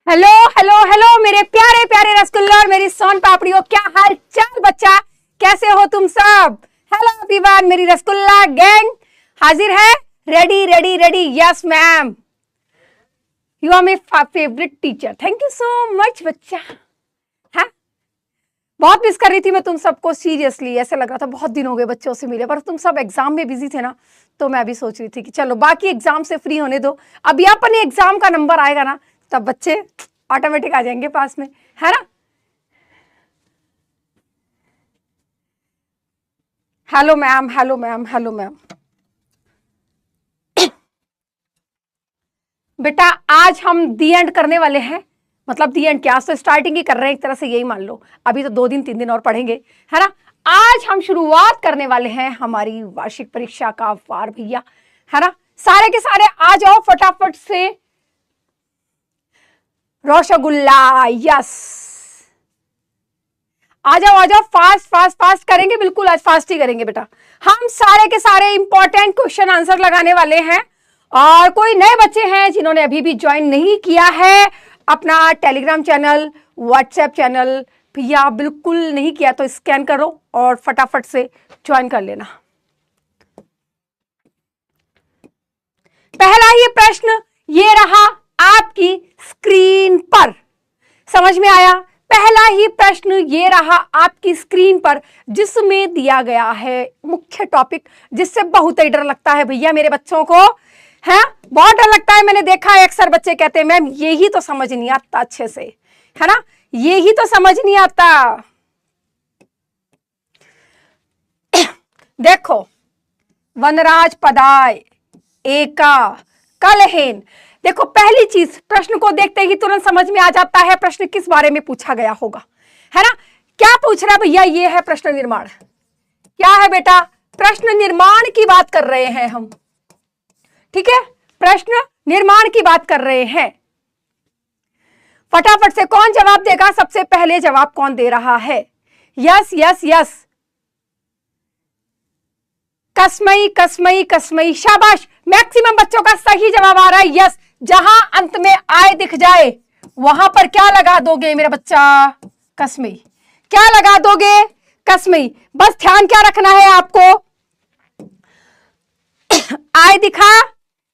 Hello hello hello मेरे प्यारे प्यारे रसगुल्ला और मेरी सोन पापड़ियों, क्या हाल चाल बच्चा, कैसे हो तुम सब। हेलो एवरीवन, मेरी रसगुल्ला गैंग हाजिर है, ready ready ready. Yes ma'am, you are my favourite teacher, thank you so much बच्चा। हाँ, बहुत मिस कर रही थी मैं तुम सबको, सीरियसली ऐसे लग रहा था बहुत दिन हो गए बच्चों से मिले, पर तुम सब एग्जाम में बिजी थे ना, तो मैं भी सोच रही थी कि चलो बाकी एग्जाम से फ्री होने दो, अभी अपने एग्जाम का नंबर आएगा ना तब बच्चे ऑटोमेटिक आ जाएंगे पास में, है ना। Hello ma'am, hello ma'am, hello ma'am. बेटा आज हम दी एंड करने वाले हैं, मतलब दी एंड क्या, तो स्टार्टिंग ही कर रहे हैं एक तरह से, यही मान लो। अभी तो 2 दिन 3 दिन और पढ़ेंगे, है ना। आज हम शुरुआत करने वाले हैं हमारी वार्षिक परीक्षा का वार भैया, है ना। सारे के सारे आ जाओ फटाफट से। रसगुल्ला, यस, आ जाओ फास्ट फास्ट फास्ट करेंगे, बिल्कुल आज फास्ट ही करेंगे बेटा। हम सारे के सारे इंपॉर्टेंट क्वेश्चन आंसर लगाने वाले हैं, और कोई नए बच्चे हैं जिन्होंने अभी भी ज्वाइन नहीं किया है अपना टेलीग्राम चैनल, व्हाट्सएप चैनल, भैया बिल्कुल नहीं किया तो स्कैन करो और फटाफट से ज्वाइन कर लेना। पहला ही प्रश्न ये रहा आपकी स्क्रीन पर, समझ में आया। पहला ही प्रश्न ये रहा आपकी स्क्रीन पर, जिसमें दिया गया है मुख्य टॉपिक, जिससे बहुत ही डर लगता है भैया मेरे बच्चों को, है बहुत डर लगता है। मैंने देखा है अक्सर बच्चे कहते हैं मैम यही तो समझ नहीं आता अच्छे से, है ना, यही तो समझ नहीं आता। देखो, वनराज पदाय एका कलहेन, देखो पहली चीज प्रश्न को देखते ही तुरंत समझ में आ जाता है प्रश्न किस बारे में पूछा गया होगा, है ना। क्या पूछ रहा है भैया, ये है प्रश्न निर्माण। क्या है बेटा, प्रश्न निर्माण की बात कर रहे हैं हम, ठीक है, प्रश्न निर्माण की बात कर रहे हैं। फटाफट से कौन जवाब देगा, सबसे पहले जवाब कौन दे रहा है। यस यस यस, कसमई कसमई कसमई, शाबाश, मैक्सिमम बच्चों का सही जवाब आ रहा है। यस, जहां अंत में आय दिख जाए वहां पर क्या लगा दोगे मेरा बच्चा, कसमई। क्या लगा दोगे, कसमई। बस ध्यान क्या रखना है आपको, आय दिखा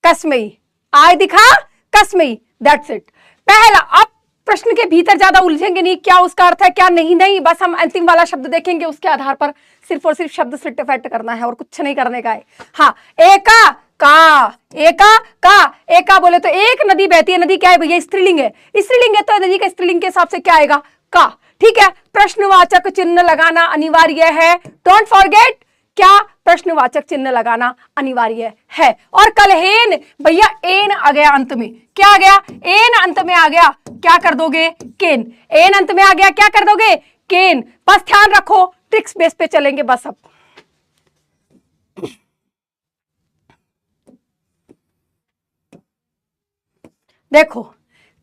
कसमई, आय दिखा कसमई, दैट्स इट। पहला, अब प्रश्न के भीतर ज्यादा उलझेंगे नहीं, क्या उसका अर्थ है क्या नहीं, नहीं, बस हम अंतिम वाला शब्द देखेंगे, उसके आधार पर सिर्फ और सिर्फ शब्द से डिफेक्ट करना है और कुछ नहीं करने का है। हाँ, एका का, एका का, एका बोले तो एक नदी बहती है, नदी क्या है भैया, स्त्रीलिंग है, स्त्रीलिंग है तो नदी के स्त्रीलिंग के हिसाब से क्या आएगा, का, ठीक है। प्रश्नवाचक चिन्ह लगाना अनिवार्य है, डोंट फॉरगेट, क्या प्रश्नवाचक चिन्ह लगाना अनिवार्य है। और कलहेन, भैया एन आ गया अंत में, क्या आ गया, एन अंत में आ गया, क्या कर दोगे, केन, एन अंत में आ गया, क्या कर दोगे, केन। बस ध्यान रखो, ट्रिक्स बेस पे चलेंगे बस। अब देखो,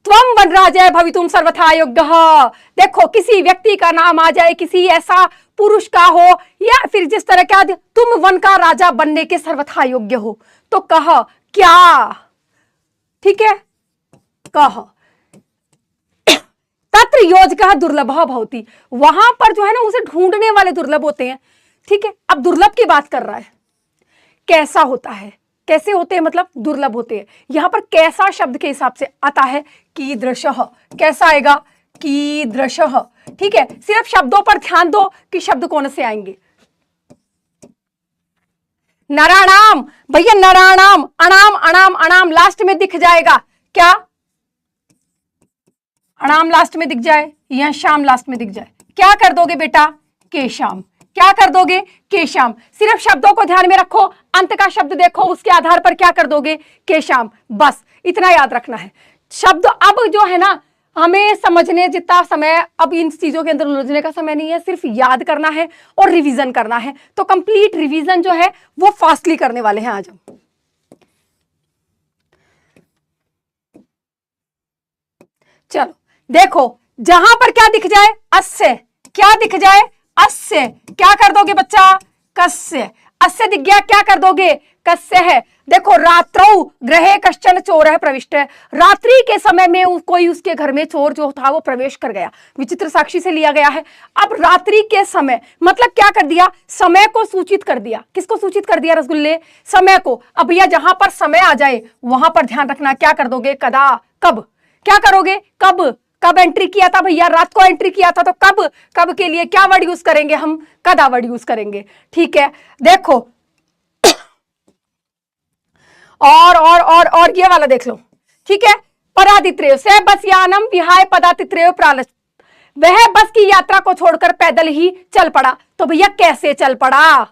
त्वम वनराजय भवितुम सर्वथा योग्यः, देखो किसी व्यक्ति का नाम आ जाए, किसी ऐसा पुरुष का हो, या फिर जिस तरह क्या, तुम वन का राजा बनने के सर्वथा योग्य हो, तो कह क्या, ठीक है, कह तत्र योजकः दुर्लभः भवति, वहां पर जो है ना उसे ढूंढने वाले दुर्लभ होते हैं, ठीक है। अब दुर्लभ की बात कर रहा है, कैसा होता है, कैसे होते हैं, मतलब दुर्लभ होते हैं। यहां पर कैसा शब्द के हिसाब से आता है, कीदृशः, कैसा आएगा, कीदृशः, ठीक है। सिर्फ शब्दों पर ध्यान दो कि शब्द कौन से आएंगे। नराणाम, भैया नराणाम, अणाम अणाम अणाम लास्ट में दिख जाएगा, क्या, अणाम लास्ट में दिख जाए या शाम लास्ट में दिख जाए, क्या कर दोगे बेटा, केशाम, क्या कर दोगे, केशाम। सिर्फ शब्दों को ध्यान में रखो, अंत का शब्द देखो, उसके आधार पर क्या कर दोगे, केशाम, बस इतना याद रखना है। शब्द अब जो है ना, हमें समझने जितना समय, अब इन चीजों के अंदर उलझने का समय नहीं है, सिर्फ याद करना है और रिवीजन करना है। तो कंप्लीट रिवीजन जो है वो फास्टली करने वाले हैं आज हम। चलो देखो, जहां पर क्या दिख जाए, अस्य, क्या दिख जाए, अस्य, क्या कर दोगे बच्चा, कस्य, अस्य दिख गया, क्या कर दोगे, कस्य है। देखो, रात्रौ ग्रहे कश्चन चोर है प्रविष्ट है, रात्रि के समय में कोई उसके घर में चोर जो था वो प्रवेश कर गया, विचित्र साक्षी से लिया गया है। अब रात्रि के समय मतलब क्या कर दिया, समय को सूचित कर दिया। किसको सूचित कर दिया रसगुल्ले, समय को। अब भैया जहां पर समय आ जाए वहां पर ध्यान रखना, क्या कर दोगे, कदा, कब, क्या करोगे, कब, कब एंट्री किया था भैया, रात को एंट्री किया था, तो कब, कब के लिए क्या वर्ड यूज करेंगे हम, कदा वर्ड यूज करेंगे। ठीक है, देखो और ये वाला देख लो। ठीक है, परादित्रेय से बस यानम विहाय पदातित्रेय प्रालस, वह बस की यात्रा को छोड़कर पैदल ही चल पड़ा। तो भैया कैसे चल पड़ा,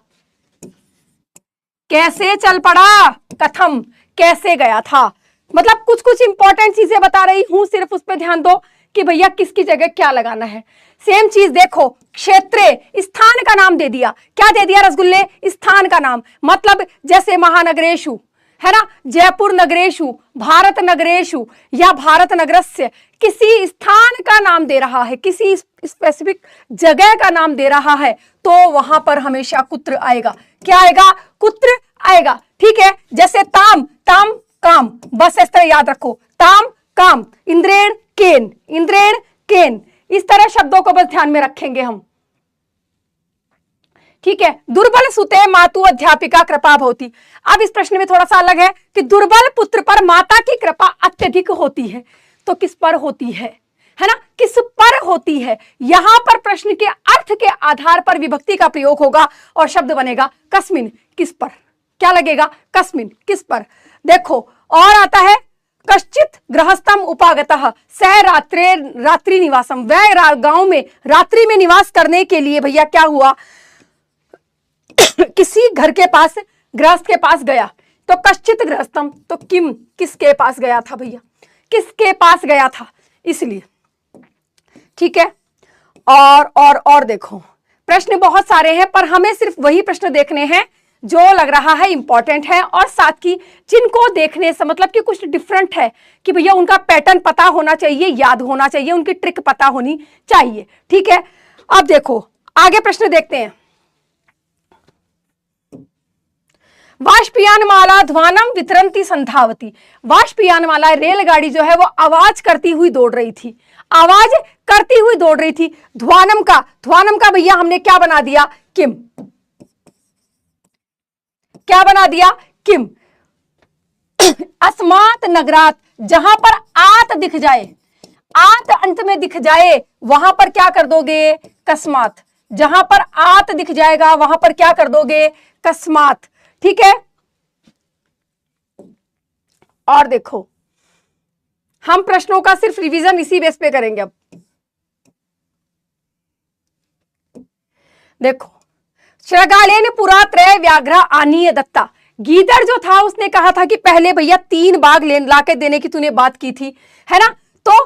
कैसे चल पड़ा, कथम, कैसे गया था। मतलब कुछ कुछ इंपॉर्टेंट चीजें बता रही हूं, सिर्फ उस पर ध्यान दो कि भैया किसकी जगह क्या लगाना है। सेम चीज देखो, क्षेत्रे, स्थान का नाम दे दिया, क्या दे दिया रसगुल्ले, स्थान का नाम। मतलब जैसे महानगरेशु है ना, जयपुर नगरेशु, भारत नगरेशु या भारत नगरस्य, किसी स्थान का नाम दे रहा है, किसी स्पेसिफिक जगह का नाम दे रहा है, तो वहां पर हमेशा कुत्र आएगा। क्या आएगा, कुत्र आएगा। ठीक है, जैसे ताम, ताम काम, बस इस तरह याद रखो, ताम काम, इंद्रेण केन, इंद्रेण केन, इस तरह शब्दों को बस ध्यान में रखेंगे हम। ठीक है, दुर्बल सुते मातु अध्यापिका कृपा भवति। अब इस प्रश्न में थोड़ा सा अलग है कि दुर्बल पुत्र पर माता की कृपा अत्यधिक होती है, तो किस पर होती है ना, किस पर होती है। यहां पर प्रश्न के अर्थ के आधार पर विभक्ति का प्रयोग होगा और शब्द बनेगा कस्मिन, किस पर, क्या लगेगा, कस्मिन, किस पर। देखो और आता है, कश्चित गृहस्थम उपागतः सह रात्रि निवासम, वह गांव में रात्रि में निवास करने के लिए भैया क्या हुआ, किसी घर के पास, गृहस्थ के पास गया। तो कश्चित गृहस्थम, तो किम, किसके पास गया था भैया, किसके पास गया था, इसलिए। ठीक है, और देखो प्रश्न बहुत सारे हैं, पर हमें सिर्फ वही प्रश्न देखने हैं जो लग रहा है इंपॉर्टेंट है, और साथ की जिनको देखने से मतलब कि कुछ डिफरेंट है, कि भैया उनका पैटर्न पता होना चाहिए, याद होना चाहिए, उनकी ट्रिक पता होनी चाहिए। ठीक है, अब देखो आगे प्रश्न देखते हैं। वाष्पयान माला ध्वानम वितरंती संधावती, वाष्पयान माला रेलगाड़ी जो है वो आवाज करती हुई दौड़ रही थी, आवाज करती हुई दौड़ रही थी। ध्वानम का भैया हमने क्या बना दिया, किम, क्या बना दिया, किम। अस्मात नगरात, जहां पर आत दिख जाए, आत अंत में दिख जाए, वहां पर क्या कर दोगे, कस्मात, जहां पर आत दिख जाएगा वहां पर क्या कर दोगे, कस्मात। ठीक है, और देखो हम प्रश्नों का सिर्फ रिवीजन इसी बेस पे करेंगे। अब देखो, श्रगालेन पुरा त्रय व्याघ्र आनीय दत्ता, गीदड़ जो था उसने कहा था कि पहले भैया 3 बाघ लाके देने की तूने बात की थी, है ना। तो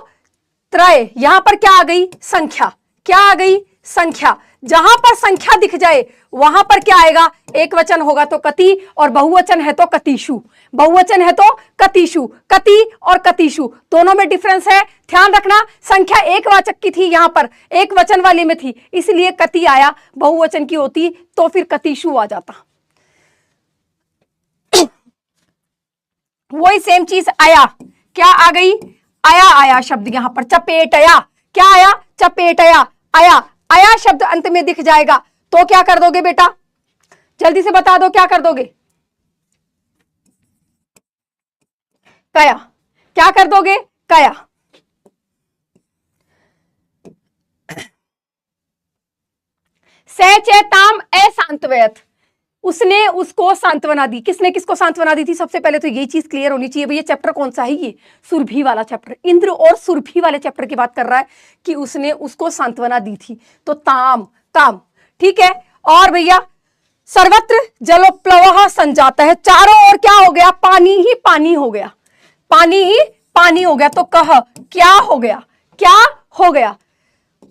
त्रय, यहां पर क्या आ गई, संख्या, क्या आ गई, संख्या। जहां पर संख्या दिख जाए वहां पर क्या आएगा, एक वचन होगा तो कति, और बहुवचन है तो कतिशु, बहुवचन है तो कतिशु। कति और कतिशु दोनों में डिफरेंस है, ध्यान रखना। संख्या एकवाचक की थी, यहां पर एक वचन वाली में थी, इसलिए कति आया, बहुवचन की होती तो फिर कतिशु आ जाता। वही सेम चीज आया, क्या आ गई, आया शब्द यहां पर, चपेटया, क्या आया, चपेटया, आया शब्द अंत में दिख जाएगा तो क्या कर दोगे बेटा, जल्दी से बता दो, क्या कर दोगे, कया, क्या कर दोगे, कया। सचेताम अशांतवयत, उसने उसको सांत्वना दी। किसने किसको सांत्वना दी थी, सबसे पहले तो ये चीज क्लियर होनी चाहिए भैया, चैप्टर कौन सा है, ये सुरभि वाला चैप्टर, इंद्र और सुरभि वाले चैप्टर की बात कर रहा है कि उसने उसको सांत्वना दी थी, तो ताम, काम। ठीक है, और भैया सर्वत्र जलोप्लवः संजाता है, चारों ओर क्या हो गया, पानी ही पानी हो गया, पानी ही पानी हो गया। तो कह, क्या हो गया, क्या हो गया।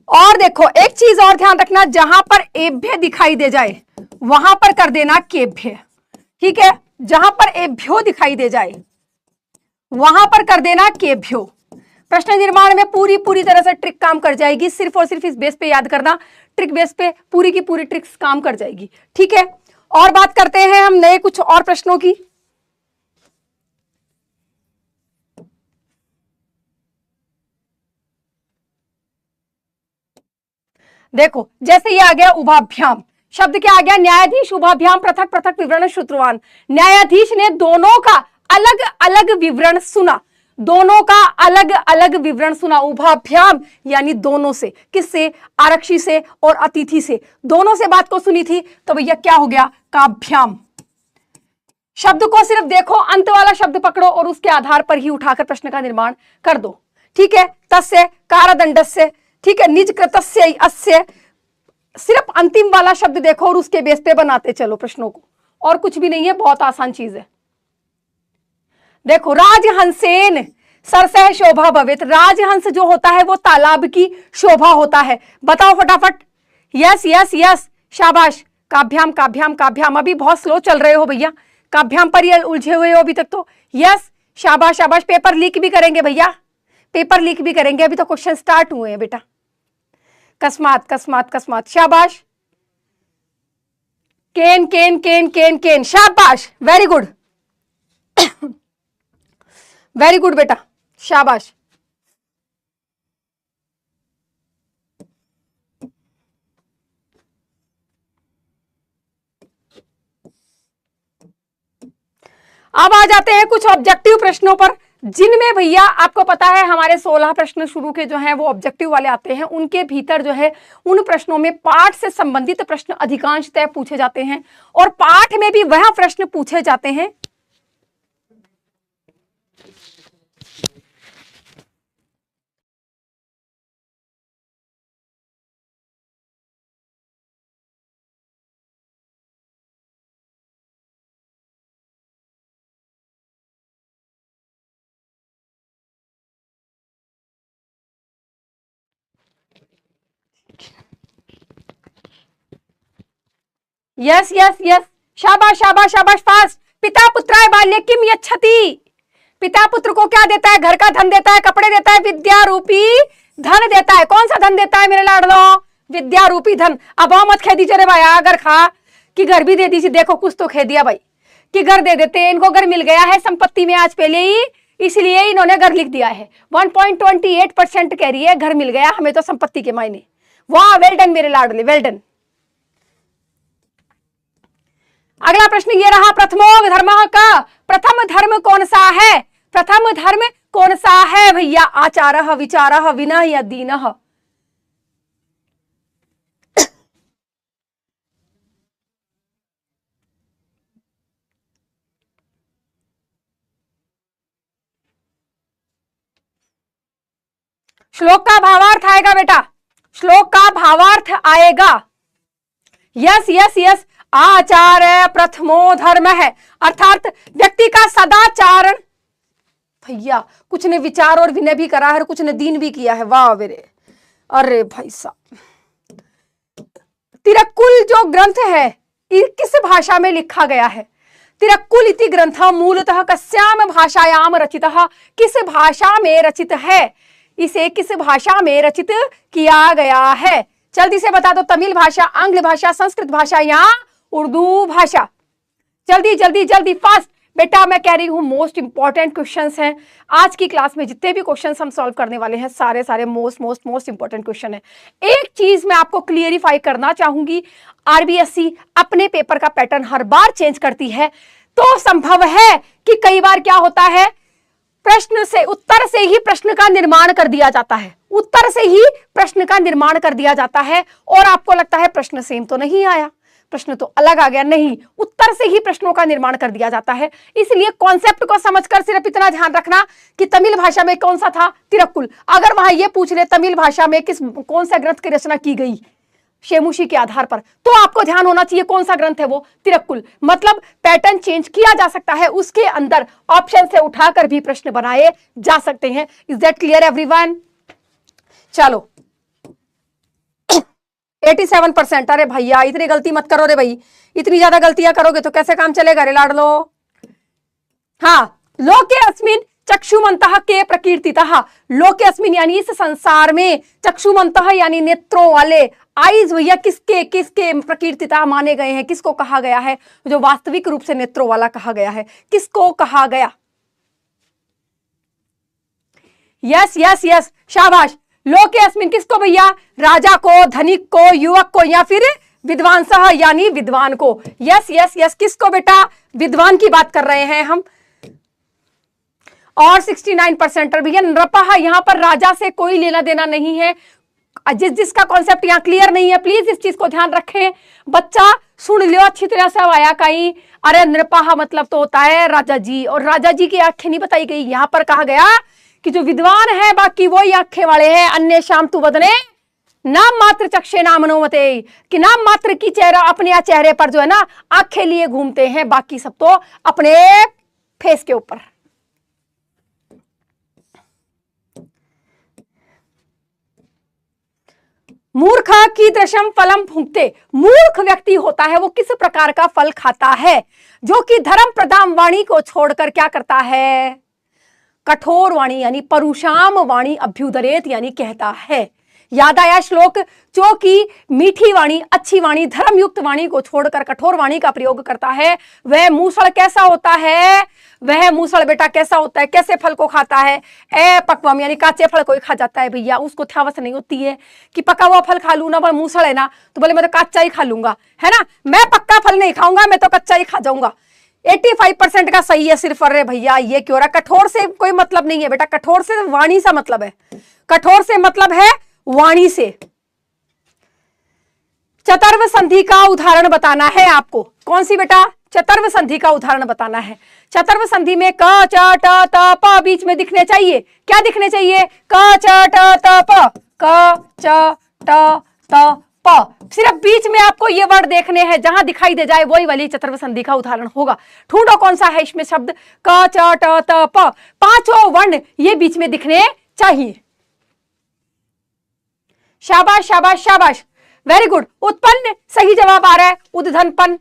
और देखो एक चीज और ध्यान रखना, जहां पर एभ्य दिखाई दे जाए वहां पर कर देना केभ्य, ठीक है। जहां पर एभ्यो दिखाई दे जाए वहां पर कर देना केभ्यो। प्रश्न निर्माण में पूरी तरह से ट्रिक काम कर जाएगी, सिर्फ और सिर्फ इस बेस पे याद करना, ट्रिक बेस पे पूरी की पूरी ट्रिक्स काम कर जाएगी, ठीक है। और बात करते हैं हम नए कुछ और प्रश्नों की। देखो जैसे ये आ गया उभाभ्याम, शब्द क्या आ गया, न्यायाधीश उभाभ्याम पृथक पृथक विवरण श्रुतवान। न्यायाधीश ने दोनों का अलग अलग विवरण सुना, दोनों का अलग अलग विवरण सुना। उभाभ्याम यानी दोनों से, किससे, आरक्षी से और अतिथि से, दोनों से बात को सुनी थी, तो भैया क्या हो गया, काभ्याम। शब्द को सिर्फ देखो, अंत वाला शब्द पकड़ो और उसके आधार पर ही उठाकर प्रश्न का निर्माण कर दो, ठीक है। तस्य, कारदंडस्य, ठीक है, निज कृतस्य अस्य, सिर्फ अंतिम वाला शब्द देखो और उसके बेस पे बनाते चलो प्रश्नों को, और कुछ भी नहीं है, बहुत आसान चीज है। देखो राजहंसेन सरसह शोभा भवेत, राजहंस जो होता है वो तालाब की शोभा होता है, बताओ फटाफट। यस यस यस, शाबाश। काभ्याम काभ्याम काभ्याम, अभी बहुत स्लो चल रहे हो भैया, काभ्याम पर ही उलझे हुए हो अभी तक तो। यस, शाबाश शाबाश। पेपर लीक भी करेंगे भैया, पेपर लीक भी करेंगे, अभी तो क्वेश्चन स्टार्ट हुए हैं बेटा। कस्मात कस्मात कस्मात, शाबाश। केन केन केन केन केन, शाबाश, वेरी गुड वेरी गुड बेटा, शाबाश। अब आ जाते हैं कुछ ऑब्जेक्टिव प्रश्नों पर, जिनमें भैया आपको पता है हमारे 16 प्रश्न शुरू के जो हैं वो ऑब्जेक्टिव वाले आते हैं। उनके भीतर जो है उन प्रश्नों में पाठ से संबंधित प्रश्न अधिकांशतः पूछे जाते हैं, और पाठ में भी वह प्रश्न पूछे जाते हैं यस यस यस, शाबाश शाबाश शाबाश, फास्ट। पिता पुत्राय बाल्ये किम यच्छति, पिता पुत्र को क्या देता है, घर का धन देता है, कपड़े देता है, विद्या रूपी धन देता है। कौन सा धन देता है मेरे लाडलो, विद्या रूपी धन। अब मत कह दीजिए रे भाई अगर खा कि घर भी दे दीजिए, देखो कुछ तो कह दिया भाई कि घर दे देते हैं, इनको घर मिल गया है संपत्ति में आज पहले ही, इसलिए इन्होंने घर लिख दिया है। 1.28% कह रही है घर मिल गया हमें तो संपत्ति के मायने। वाह, वेल डन मेरे लाडले, वेल डन। अगला प्रश्न ये रहा, प्रथमो धर्म का, प्रथम धर्म कौन सा है, प्रथम धर्म कौन सा है भैया, आचारः विचारः विनः या दीनः। श्लोक का भावार्थ आएगा बेटा, श्लोक का भावार्थ आएगा। यस यस यस, आचार प्रथमो धर्म है, अर्थात व्यक्ति का सदाचारण। भैया कुछ ने विचार और विनय भी करा है, कुछ ने दीन भी किया है, वाह मेरे। अरे भाई साहब, तिरक्कुल जो ग्रंथ है किस भाषा में लिखा गया है, तिरक्कुल इति ग्रंथ मूलतः कस्याम भाषायाम रचितः, किस भाषा में रचित है, इसे किस भाषा में रचित किया गया है। जल्दी से बता दो, तमिल भाषा, आंग्ल भाषा, संस्कृत भाषा या उर्दू भाषा। जल्दी जल्दी जल्दी, फास्ट बेटा। मैं कह रही हूं मोस्ट इंपॉर्टेंट क्वेश्चंस हैं आज की क्लास में, जितने भी क्वेश्चंस हम सॉल्व करने वाले हैं सारे सारे मोस्ट इंपॉर्टेंट क्वेश्चन है। एक चीज मैं आपको क्लियरिफाई करना चाहूंगी, आरबीएससी अपने पेपर का पैटर्न हर बार चेंज करती है, तो संभव है कि कई बार क्या होता है, प्रश्न से उत्तर से ही प्रश्न का निर्माण कर दिया जाता है, उत्तर से ही प्रश्न का निर्माण कर दिया जाता है, और आपको लगता है प्रश्न सेम तो नहीं आया, प्रश्न तो अलग आ गया। नहीं, उत्तर से ही प्रश्नों का निर्माण कर दिया जाता है। इसलिए कॉन्सेप्ट को समझकर सिर्फ इतना ध्यान रखना कि तमिल भाषा में कौन सा था, तिरक्कुल। अगर वहां यह पूछ ले तमिल भाषा में कौन सा ग्रंथ की रचना की गई शेमुशी के आधार पर, तो आपको ध्यान होना चाहिए कौन सा ग्रंथ है वो, तिरक्कुल। मतलब पैटर्न चेंज किया जा सकता है, उसके अंदर ऑप्शन से उठाकर भी प्रश्न बनाए जा सकते हैं। Is that clear everyone? चलो 87%। अरे भैया इतनी गलती मत करो रे भाई, इतनी ज्यादा गलतियां करोगे तो कैसे काम चलेगा रे लाडलो। हाँ, लोके अस्मिन चक्षुमंतः के प्रकीर्तितः। लोके अस्मिन यानी इस संसार में, चक्षुमंतः यानी नेत्रों वाले, आईज भैया किसके किसके प्रकीर्तितः माने गए हैं, किसको कहा गया है, जो वास्तविक रूप से नेत्रों वाला कहा गया है, किसको कहा गया। यस यस यस, शाबाश। लोके अस्मिन किसको भैया, राजा को, धनिक को, युवक को, या फिर विद्वान सह यानी विद्वान को। यस यस यस, किसको बेटा, विद्वान की बात कर रहे हैं हम। और 69% भैया नृपः, यहां पर राजा से कोई लेना देना नहीं है। जिसका कॉन्सेप्ट यहां क्लियर नहीं है प्लीज इस चीज को ध्यान रखें, बच्चा सुन लियो अच्छी तरह से। आया कहीं, अरे नृपः मतलब तो होता है राजा जी, और राजा जी की आंखें नहीं बताई गई, यहां पर कहा गया कि जो विद्वान है बाकी वही आंखें वाले हैं। अन्य शाम तू बदने नाम मात्र चक्षे नाम मनोमते, कि नाम मात्र की चेहरा, अपने चेहरे पर जो है ना आंखें लिए घूमते हैं, बाकी सब तो अपने फेस के ऊपर। मूर्ख की दृशम फलम भुंक्ते, मूर्ख व्यक्ति होता है वो किस प्रकार का फल खाता है, जो कि धर्म प्रदाम वाणी को छोड़कर क्या करता है, कठोर वाणी यानी परुषाम वाणी अभ्युदरेत यानी कहता है। याद आया श्लोक, जो कि मीठी वाणी, अच्छी वाणी, धर्मयुक्त वाणी को छोड़कर कठोर वाणी का प्रयोग करता है, वह मूसड़ कैसा होता है, वह मूसड़ बेटा कैसा होता है, कैसे फल को खाता है, ए पक्वम यानी काचे फल को ही खा जाता है भैया, उसको ध्यावत नहीं होती है कि पका हुआ फल खा लू ना, वह मूसड़ है ना तो बोले मैं तो कच्चा ही खा लूंगा, है ना, मैं पक्का फल नहीं खाऊंगा, मैं तो कच्चा ही खा जाऊंगा। 85% का सही है सिर्फ। अरे भैया ये क्यों रहा, कठोर से कोई मतलब नहीं है बेटा, कठोर से वाणी सा मतलब है, कठोर से मतलब है वाणी से। चतुर्व संधि का उदाहरण बताना है आपको। कौन सी बेटा, चतुर्व संधि का उदाहरण बताना है। चतुर्व संधि में क च ट त प बीच में दिखने चाहिए, क्या दिखने चाहिए, क च ट त प, क च ट त प, सिर्फ बीच में आपको ये वर्ड देखने हैं, जहां दिखाई दे जाए वही वाली चतुर्व संधि का उदाहरण होगा। ढूंढो कौन सा है इसमें शब्द, क च ट त प, पांचों वर्ण ये बीच में दिखने चाहिए। शाबाश शाबाश शाबाश, वेरी गुड। उत्पन्न सही जवाब आ रहा है, उद्धनपन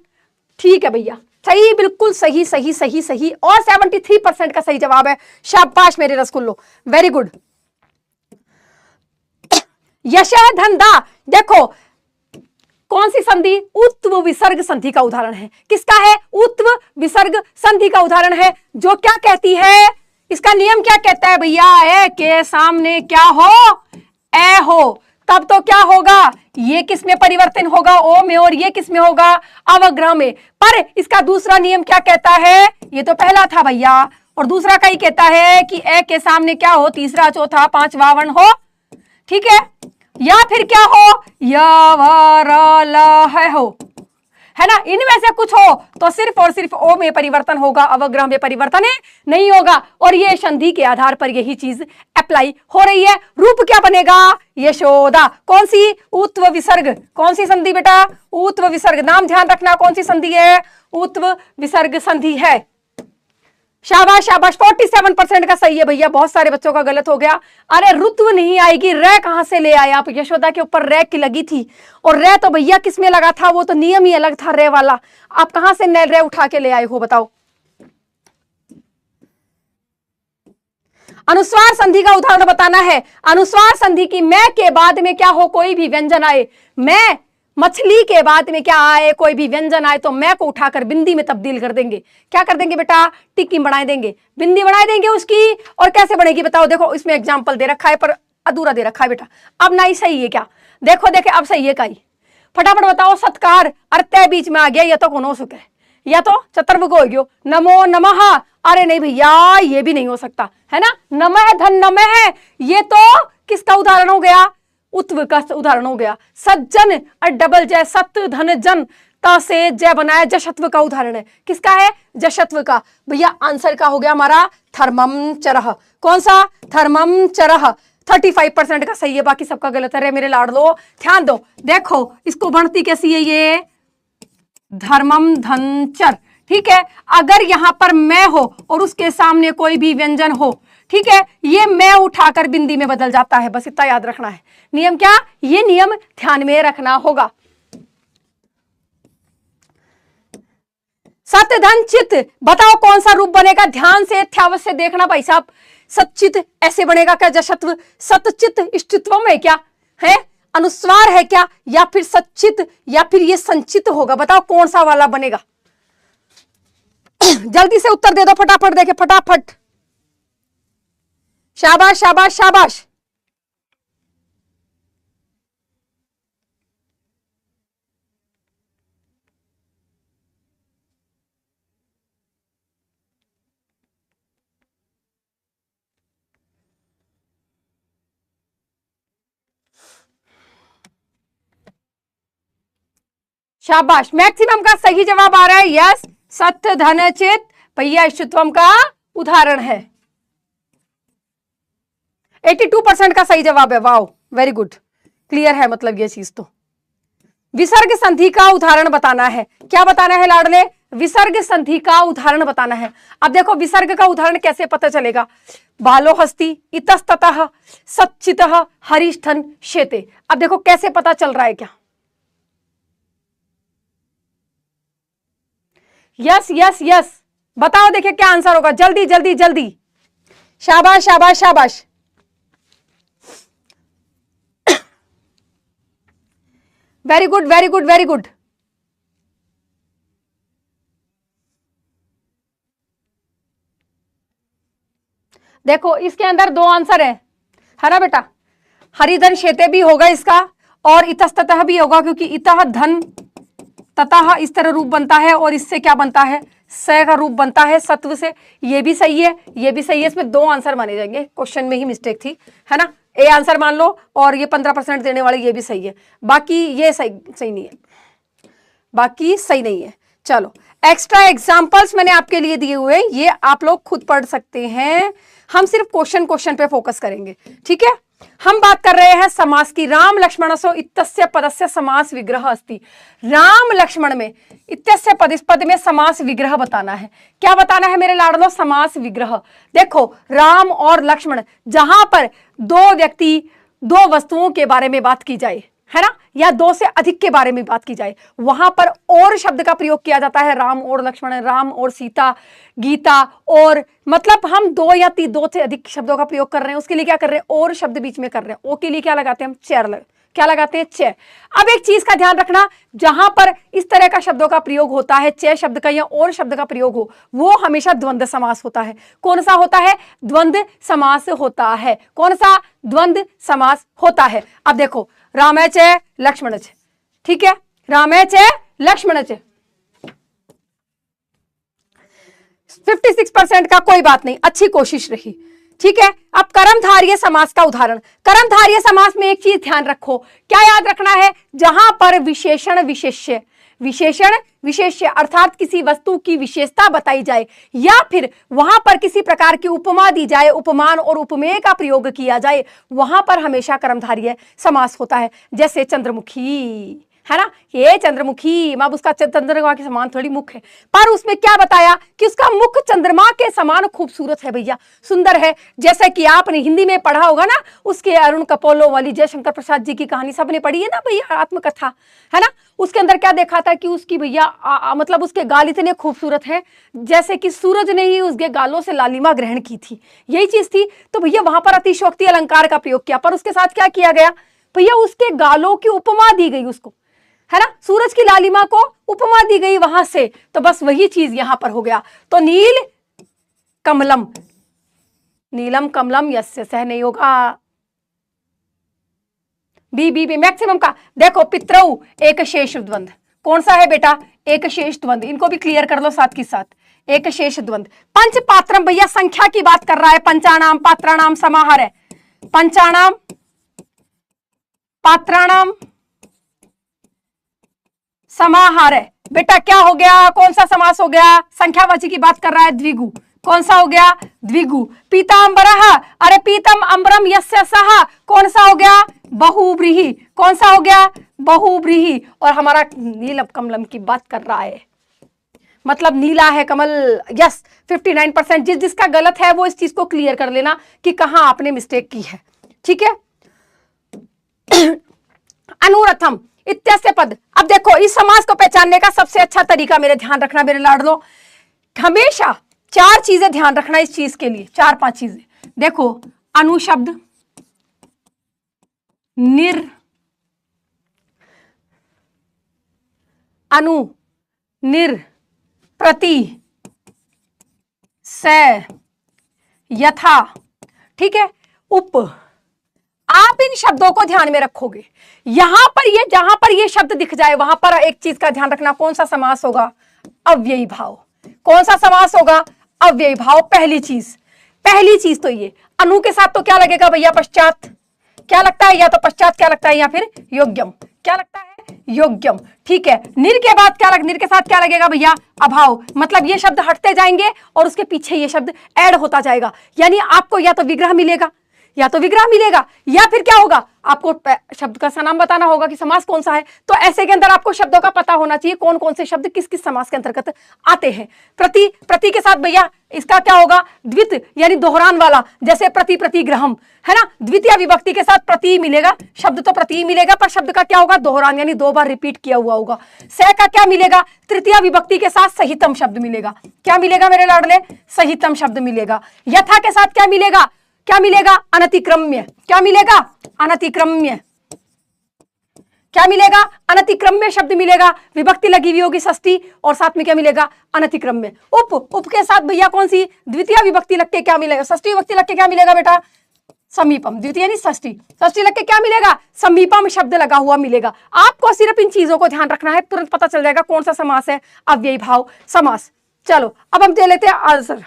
ठीक है भैया, सही, बिल्कुल सही सही सही सही, और 73% का सही जवाब है। शाबाश मेरे रसगुल्लो, वेरी गुड। यश धंधा, देखो कौन सी संधि, उत्व विसर्ग संधि का उदाहरण है। किसका है, उत्व विसर्ग संधि का उदाहरण है, जो क्या कहती है, इसका नियम क्या कहता है भैया, ए के सामने क्या हो, ए हो, तब तो क्या होगा, ये किस में परिवर्तन होगा, ओ में, और ये किस में होगा, अवग्रह में। पर इसका दूसरा नियम क्या कहता है, ये तो पहला था भैया, और दूसरा का ही कहता है कि ए के सामने क्या हो, तीसरा चौथा पांचवा वर्ण हो, ठीक है, या फिर क्या हो, य व र ल है हो, है ना, इनमें से कुछ हो तो सिर्फ और सिर्फ ओ में परिवर्तन होगा, अवग्रह में परिवर्तन नहीं होगा। और ये संधि के आधार पर यही चीज अप्लाई हो रही है। रूप क्या बनेगा, यशोदा। कौन सी, उत्व विसर्ग, कौन सी संधि बेटा, उत्व विसर्ग, नाम ध्यान रखना कौन सी संधि है, उत्व विसर्ग संधि है। शाबाश शाबाश, 47% का सही है भैया, बहुत सारे बच्चों का गलत हो गया। अरे रुत्व नहीं आएगी, रे कहां से ले आए आप, यशोदा के ऊपर रे की लगी थी, और रे तो भैया किस में लगा था, वो तो नियम ही अलग था रे वाला, आप कहां से रे उठा के ले आए हो बताओ। अनुस्वार संधि का उदाहरण बताना है। अनुस्वार संधि की मैं के बाद में क्या हो, कोई भी व्यंजन आए, मैं मछली के बाद में क्या आए, कोई भी व्यंजन आए तो मैं को उठाकर बिंदी में तब्दील कर देंगे। क्या कर देंगे बेटा, टिक्की बढ़ा देंगे, बिंदी बढ़ा देंगे उसकी। और कैसे बनेगी बताओ, देखो इसमें एग्जाम्पल दे रखा है पर अधूरा दे रखा है बेटा। अब ना ही सही है क्या, देखो देखे अब सही है का ही, फटाफट बताओ। सत्कार, अर्थ बीच में आ गया, या तो कौन हो सके, या तो चतुर्भुज हो गयो, नमो नमः। अरे नहीं भैया ये भी नहीं हो सकता, है ना, नमः धन नमः है, ये तो किसका उदाहरण हो गया, उत्व का उदाहरण हो गया। सज्जन और डबल जय, सत धन जन, त से जय बनाया, जशत्व का उदाहरण है। किसका है, जशत्व का। भैया आंसर का हो गया हमारा धर्मम चरह। कौन सा, धर्मम चरह। 35% का सही है, बाकी सबका गलत है। मेरे लाडलो ध्यान दो, देखो इसको बढ़ती कैसी है, ये धर्मम धन चर, ठीक है। अगर यहां पर मैं हो और उसके सामने कोई भी व्यंजन हो, ठीक है, ये मैं उठाकर बिंदी में बदल जाता है, बस इतना याद रखना है। नियम क्या, ये नियम ध्यान में रखना होगा। सत्य धन चित, बताओ कौन सा रूप बनेगा, ध्यान से ध्यावत से देखना भाई साहब। सच्चित ऐसे बनेगा क्या, जशत्व सतचित स्थित्व में क्या है, अनुस्वार है क्या, या फिर सच्चित, या फिर ये संचित होगा, बताओ कौन सा वाला बनेगा। जल्दी से उत्तर दे दो फटाफट, देखे फटाफट, शाबाश शाबाश शाबाश। शाबाश, मैक्सिमम का सही जवाब आ रहा है, यस, सत्य धन चित भैया स्थित्वम का उदाहरण है। 82% का सही जवाब है, वाओ वेरी गुड, क्लियर है मतलब ये चीज। तो विसर्ग संधि का उदाहरण बताना है, क्या बताना है लाडले, विसर्ग संधि का उदाहरण बताना है। अब देखो विसर्ग का उदाहरण कैसे पता चलेगा, बालो हस्ती इतस्ततः सच्चितः हरिष्ठन शेते। अब देखो कैसे पता चल रहा है क्या, यस यस यस, बताओ देखिए क्या आंसर होगा, जल्दी जल्दी जल्दी, शाबाश शाबाश शाबाश। Very good very good very good. देखो इसके अंदर दो आंसर है ना बेटा, हरिधन शेते भी होगा इसका, और इतस्ततः भी होगा, क्योंकि इतः धन ततः इस तरह रूप बनता है, और इससे क्या बनता है, स का रूप बनता है सत्व से। ये भी सही है, ये भी सही है, इसमें दो आंसर माने जाएंगे, क्वेश्चन में ही मिस्टेक थी, है ना। ए आंसर मान लो, और ये 15% देने वाले ये भी सही है, बाकी ये सही नहीं है, बाकी सही नहीं है। चलो एक्स्ट्रा एग्जाम्पल्स मैंने आपके लिए दिए हुए, ये आप लोग खुद पढ़ सकते हैं, हम सिर्फ क्वेश्चन पे फोकस करेंगे, ठीक है। हम बात कर रहे हैं समास की, राम लक्ष्मणसो इत्यस्य पदस्य समास विग्रह अस्ति। राम लक्ष्मण में इत्यस्य पद में समास विग्रह बताना है, क्या बताना है मेरे लाडलो, समास विग्रह। देखो राम और लक्ष्मण, जहां पर दो व्यक्ति दो वस्तुओं के बारे में बात की जाए, है ना, या दो से अधिक के बारे में बात की जाए, वहां पर और शब्द का प्रयोग किया जाता है, राम और लक्ष्मण, राम और सीता, गीता, और मतलब हम दो या दो से अधिक शब्दों का प्रयोग कर रहे हैं, उसके लिए क्या कर रहे हैं, और शब्द बीच में कर रहे हैं, ओ के लिए क्या लगाते हैं हम, चेयर, क्या लगाते हैं, चे। अब एक चीज का ध्यान रखना, जहां पर इस तरह का शब्दों का प्रयोग होता है, चे शब्द का या और शब्द का प्रयोग हो, वो हमेशा द्वंद्व समास होता है। कौन सा होता है, द्वंद्व समास होता है। कौन सा, द्वंद्व समास होता है। अब देखो रामे चे लक्ष्मण चे, ठीक है, रामे चे लक्ष्मण चे, 56% का कोई बात नहीं, अच्छी कोशिश रही, ठीक है। अब कर्मधारय समास का उदाहरण, कर्मधारय समास में एक चीज ध्यान रखो, क्या याद रखना है, जहां पर विशेषण विशेष्य, विशेषण विशेष्य अर्थात किसी वस्तु की विशेषता बताई जाए, या फिर वहां पर किसी प्रकार की उपमा दी जाए, उपमान और उपमेय का प्रयोग किया जाए, वहां पर हमेशा कर्मधारय समास होता है। जैसे चंद्रमुखी, है ना, ये चंद्रमुखी, अब उसका चंद्रमा के समान थोड़ी मुख है, पर उसमें क्या बताया कि उसका मुख चंद्रमा के समान खूबसूरत है भैया, सुंदर है। जैसे कि आपने हिंदी में पढ़ा होगा ना, उसके अरुण कपोलो वाली जयशंकर प्रसाद जी की कहानी सबने पढ़ी है ना भैया, आत्मकथा, है ना। उसके अंदर क्या देखा था कि उसकी भैया मतलब उसके गाल इतने खूबसूरत हैं जैसे कि सूरज ने ही उसके गालों से लालिमा ग्रहण की थी, यही चीज थी। तो भैया वहां पर अतिशयोक्ति अलंकार का प्रयोग किया, पर उसके साथ क्या किया गया भैया, उसके गालों की उपमा दी गई उसको, है ना, सूरज की लालिमा को उपमा दी गई वहां से। तो बस वही चीज यहां पर हो गया। तो नील कमलम, नीलम कमलम यस्य सह नहीं होगा, बी मैक्सिमम का। देखो पितरऊ एक शेष द्वंद, कौन सा है बेटा, एक शेष द्वंद, इनको भी क्लियर कर लो साथ के साथ, एक शेष द्वंद। पंच पात्रम भैया संख्या की बात कर रहा है, पंचानाम पात्राणाम समाहार है, पंचानाम पात्राणाम समाहार है बेटा। क्या हो गया, कौन सा समास हो गया, संख्यावाची की बात कर रहा है, द्विगु, कौन सा हो गया, द्विगु। पीतांबरः, अरे पीतम अंबरम यस्य सः, कौन सा हो गया, बहुव्रीहि, कौन सा हो गया, बहुव्रीहि। और हमारा नीलम कमलम की बात कर रहा है, मतलब नीला है कमल। यस 59%। जिसका गलत है वो इस चीज को क्लियर कर लेना कि कहां आपने मिस्टेक की है, ठीक है। अनुरथम इत्यस्य पद। अब देखो इस समास को पहचानने का सबसे अच्छा तरीका, मेरे ध्यान रखना मेरे लाडलो, हमेशा 4 चीजें ध्यान रखना इस चीज के लिए, 4-5 चीजें। देखो अनुशब्द, निर, अनु, निर, प्रति, से, यथा, ठीक है, उप। आप इन शब्दों को ध्यान में रखोगे, यहां पर ये जहां पर ये शब्द दिख जाए वहां पर एक चीज का ध्यान रखना, कौन सा समास होगा? अव्ययी भाव। कौन सा समास होगा? अव्ययी भाव। पहली चीज तो ये अनु के साथ तो क्या लगेगा भैया? पश्चात। क्या लगता है? या तो पश्चात क्या लगता है या फिर योग्यम। क्या लगता है? योग्यम, ठीक है। निर के बाद क्या निर के साथ क्या लगेगा भैया? अभाव। मतलब ये शब्द हटते जाएंगे और उसके पीछे ये शब्द ऐड होता जाएगा, यानी आपको या तो विग्रह मिलेगा या फिर क्या होगा? आपको शब्द का नाम बताना होगा कि समास कौन सा है। तो ऐसे के अंदर आपको शब्दों का पता होना चाहिए कौन कौन से शब्द किस किस समास के अंतर्गत आते हैं। प्रति के साथ भैया इसका क्या होगा? द्वित यानी दोहरान वाला, जैसे प्रतिग्रहम है ना, द्वितीय विभक्ति के साथ प्रति मिलेगा, शब्द तो प्रति मिलेगा पर शब्द का क्या होगा? दोहरान, यानी 2 बार रिपीट किया हुआ होगा। से का क्या मिलेगा? तृतीय विभक्ति के साथ सहितम शब्द मिलेगा। क्या मिलेगा मेरे लाडले? सहितम शब्द मिलेगा। यथा के साथ क्या मिलेगा? अनतिक्रम्य। क्या मिलेगा? अनतिक्रम्य। क्या मिलेगा? अनतिक्रम्य शब्द मिलेगा। विभक्ति लगी हुई होगी षष्ठी और साथ में क्या मिलेगा? अनतिक्रम्य। उप के साथ भैया कौन सी? द्वितीय विभक्ति लग के क्या मिलेगा? षष्ठी विभक्ति लग के क्या मिलेगा बेटा? समीपम। द्वितीय यानी षष्ठी लग के क्या मिलेगा? समीपम शब्द लगा हुआ मिलेगा। आपको सिर्फ इन चीजों को ध्यान रखना है, तुरंत पता चल जाएगा कौन सा समास है अव्ययी भाव समास। चलो अब हम दे लेते हैं आंसर।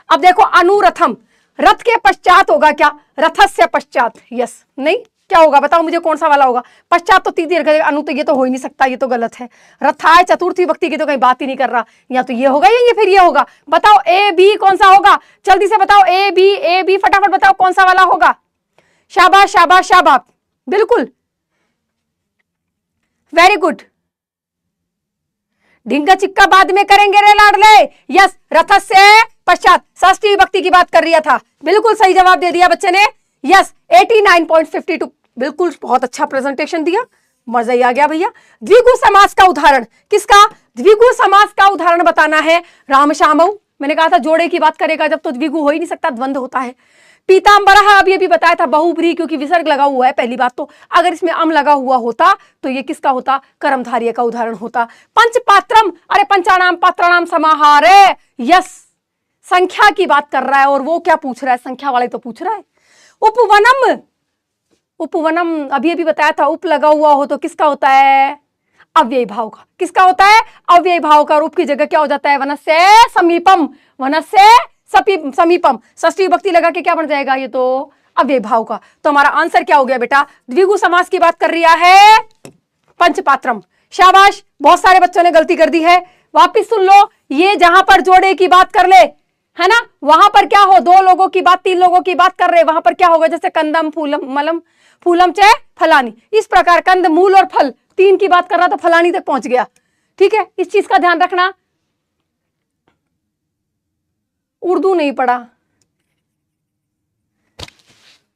अब देखो अनुरथम, रथ के पश्चात होगा क्या? रथस्य पश्चात। यस, नहीं, क्या होगा बताओ मुझे, कौन सा वाला होगा? पश्चात तो तृतीय अनु, तो ये तो हो ही नहीं सकता, ये तो गलत है। रथाय चतुर्थी विभक्ति की तो कहीं बात ही नहीं कर रहा, या तो ये होगा या ये फिर ये होगा। बताओ ए बी कौन सा होगा? जल्दी से बताओ ए बी फटाफट बताओ कौन सा वाला होगा? शाबाश शाबाश शाबाश, बिल्कुल, वेरी गुड। ढिंगा चिक्का बाद में करेंगे रे लाडले। यस, रथ से पश्चात षष्ठी विभक्ति की बात कर रहा था, बिल्कुल सही जवाब दे दिया बच्चे ने। यस 89.52, बिल्कुल, बहुत अच्छा प्रेजेंटेशन दिया, मजा ही आ गया भैया। द्विगु समास का उदाहरण, किसका? द्विगु समास का उदाहरण बताना है। राम श्यामऊ, मैंने कहा था जोड़े की बात करेगा जब तो द्विगु हो ही नहीं सकता, द्वंद्व होता है। पीताम्बरः अभी बताया था बहुब्री, क्योंकि विसर्ग लगा हुआ है पहली बात तो, अगर इसमें अम लगा हुआ होता तो ये किसका होता? कर्मधारय का उदाहरण होता। पंचपात्रम, अरे पंचानाम पात्राणाम समाहारे। यस, संख्या की बात कर रहा है और वो क्या पूछ रहा है? संख्या वाले तो पूछ रहा है। उपवनम अभी बताया था, उप लगा हुआ हो तो किसका होता है? अव्ययी भाव का। किसका होता है? अव्ययी भाव का। रूप की जगह क्या हो जाता है? वनस्य समीपम, वनस्य समीपम, षष्ठी विभक्ति लगा के क्या बन जाएगा? ये तो अव्ययी भाव का। तो हमारा आंसर क्या हो गया बेटा? द्विगु समास की बात कर रहा है पंचपात्रम। शाबाश, बहुत सारे बच्चों ने गलती कर दी है, वापिस सुन लो। ये जहां पर जोड़े की बात कर ले, है ना, वहां पर क्या हो? 2 लोगों की बात, 3 लोगों की बात कर रहे, वहां पर क्या होगा? जैसे कंदम फूलम मलम फूलम चे फलानी, इस प्रकार कंद मूल और फल 3 की बात कर रहा तो फलानी तक पहुंच गया। ठीक है, इस चीज का ध्यान रखना। उर्दू नहीं पढ़ा,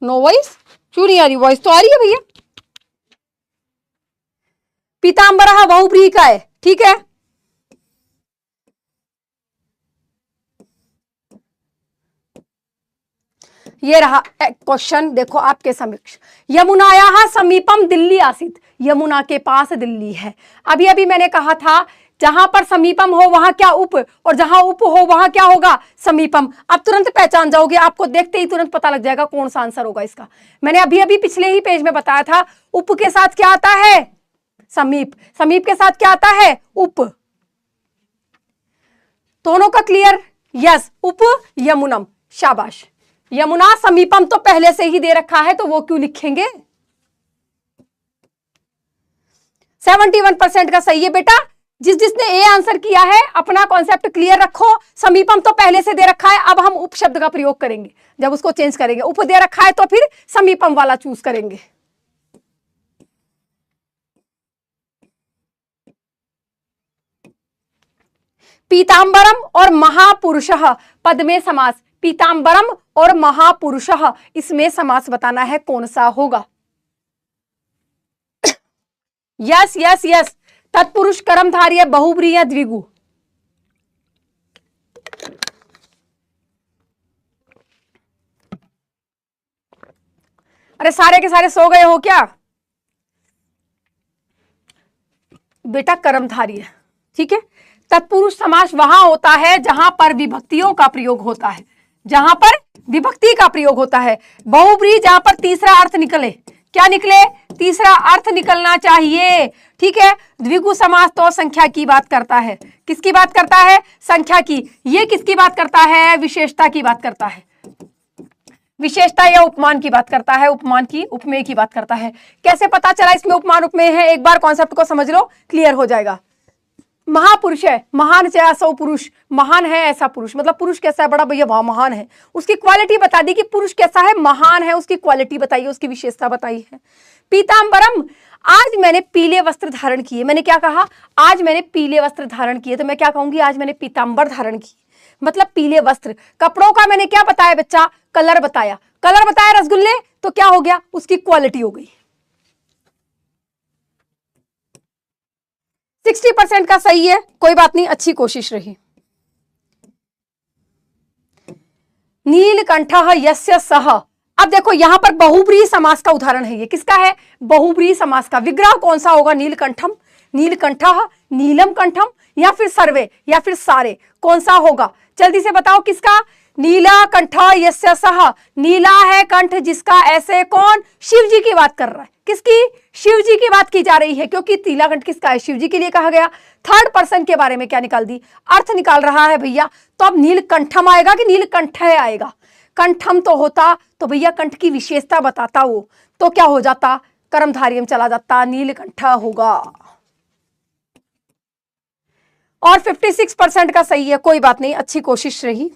नो वॉइस, क्यों नहीं आ रही? वॉइस तो आ रही है भैया। पीताम्बरः बहुब्रीहि का है, ठीक है। ये रहा क्वेश्चन, देखो आपके समक्ष। यमुनायाः समीपम दिल्ली आसीत, यमुना के पास दिल्ली है। अभी मैंने कहा था जहां पर समीपम हो वहां क्या? उप, और जहां उप हो वहां क्या होगा? समीपम। अब तुरंत पहचान जाओगे, आपको देखते ही तुरंत पता लग जाएगा कौन सा आंसर होगा इसका। मैंने अभी पिछले ही पेज में बताया था, उप के साथ क्या आता है? समीप, समीप के साथ क्या आता है? उप। दोनों का क्लियर? यस, उप यमुनम, शाबाश। यमुना समीपम तो पहले से ही दे रखा है तो वो क्यों लिखेंगे? 71% का सही है बेटा। जिसने ए आंसर किया है, अपना कॉन्सेप्ट क्लियर रखो। समीपम तो पहले से दे रखा है, अब हम उप शब्द का प्रयोग करेंगे जब उसको चेंज करेंगे। उप दे रखा है तो फिर समीपम वाला चूज करेंगे। पीतांबरम और महापुरुषः पद में समास, पीतांबरम और महापुरुषः इसमें समास बताना है कौन सा होगा। यस यस यस, तत्पुरुष कर्मधारय बहुब्रीहि द्विगु। अरे सारे के सारे सो गए हो क्या बेटा? कर्मधारय, ठीक है। तत्पुरुष समास वहां होता है जहां पर विभक्तियों का प्रयोग होता है, जहां पर विभक्ति का प्रयोग होता है। बहुब्रीहि जहां पर तीसरा अर्थ निकले, क्या निकले? तीसरा अर्थ निकलना चाहिए, ठीक है। द्विगु समास तो संख्या की बात करता है, किसकी बात करता है? संख्या की। ये किसकी बात करता है? विशेषता की बात करता है, विशेषता या उपमान की बात करता है, उपमान की, उपमेय की बात करता है। कैसे पता चला इसमें उपमान उपमेय है? एक बार कॉन्सेप्ट को समझ लो, क्लियर हो जाएगा। महापुरुष है, महान से ऐसा पुरुष, महान है ऐसा पुरुष, मतलब पुरुष कैसा है? बड़ा भैया वहां महान है, उसकी क्वालिटी बता दी कि पुरुष कैसा है, महान है, उसकी क्वालिटी बताइए, उसकी विशेषता बताई है। पीतांबरम, आज मैंने पीले वस्त्र धारण किए। मैंने क्या कहा? आज मैंने पीले वस्त्र धारण किए, तो मैं क्या कहूंगी? आज मैंने पीतांबर धारण की, मतलब पीले वस्त्र। कपड़ों का मैंने क्या बताया बच्चा? कलर बताया, कलर बताया रसगुल्ले, तो क्या हो गया? उसकी क्वालिटी हो गई। 60% का सही है, कोई बात नहीं, अच्छी कोशिश रही। नीलकंठः यस्य सः, अब देखो यहां पर बहुब्रीहि समास का उदाहरण है। ये किसका है? बहुब्रीहि समास का। विग्रह कौन सा होगा? नीलकंठम, नीलकंठः, नीलम कंठम, या फिर सर्वे, या फिर सारे, कौन सा होगा? जल्दी से बताओ किसका? नीला कंठ यस्य सः, नीला है कंठ जिसका, ऐसे कौन? शिव जी की बात कर रहा है। किसकी? शिव जी की बात की जा रही है, क्योंकि नीला कंठ किसका है? शिव जी के लिए कहा गया। थर्ड पर्सन के बारे में क्या निकाल दी? अर्थ निकाल रहा है भैया। तो अब नीलकंठम आएगा कि नीलकंठ आएगा? कंठम तो होता तो भैया कंठ की विशेषता बताता वो, तो क्या हो जाता? कर्मधारय में चला जाता, नीलकंठ होगा। और 56% का सही है, कोई बात नहीं, अच्छी कोशिश रही।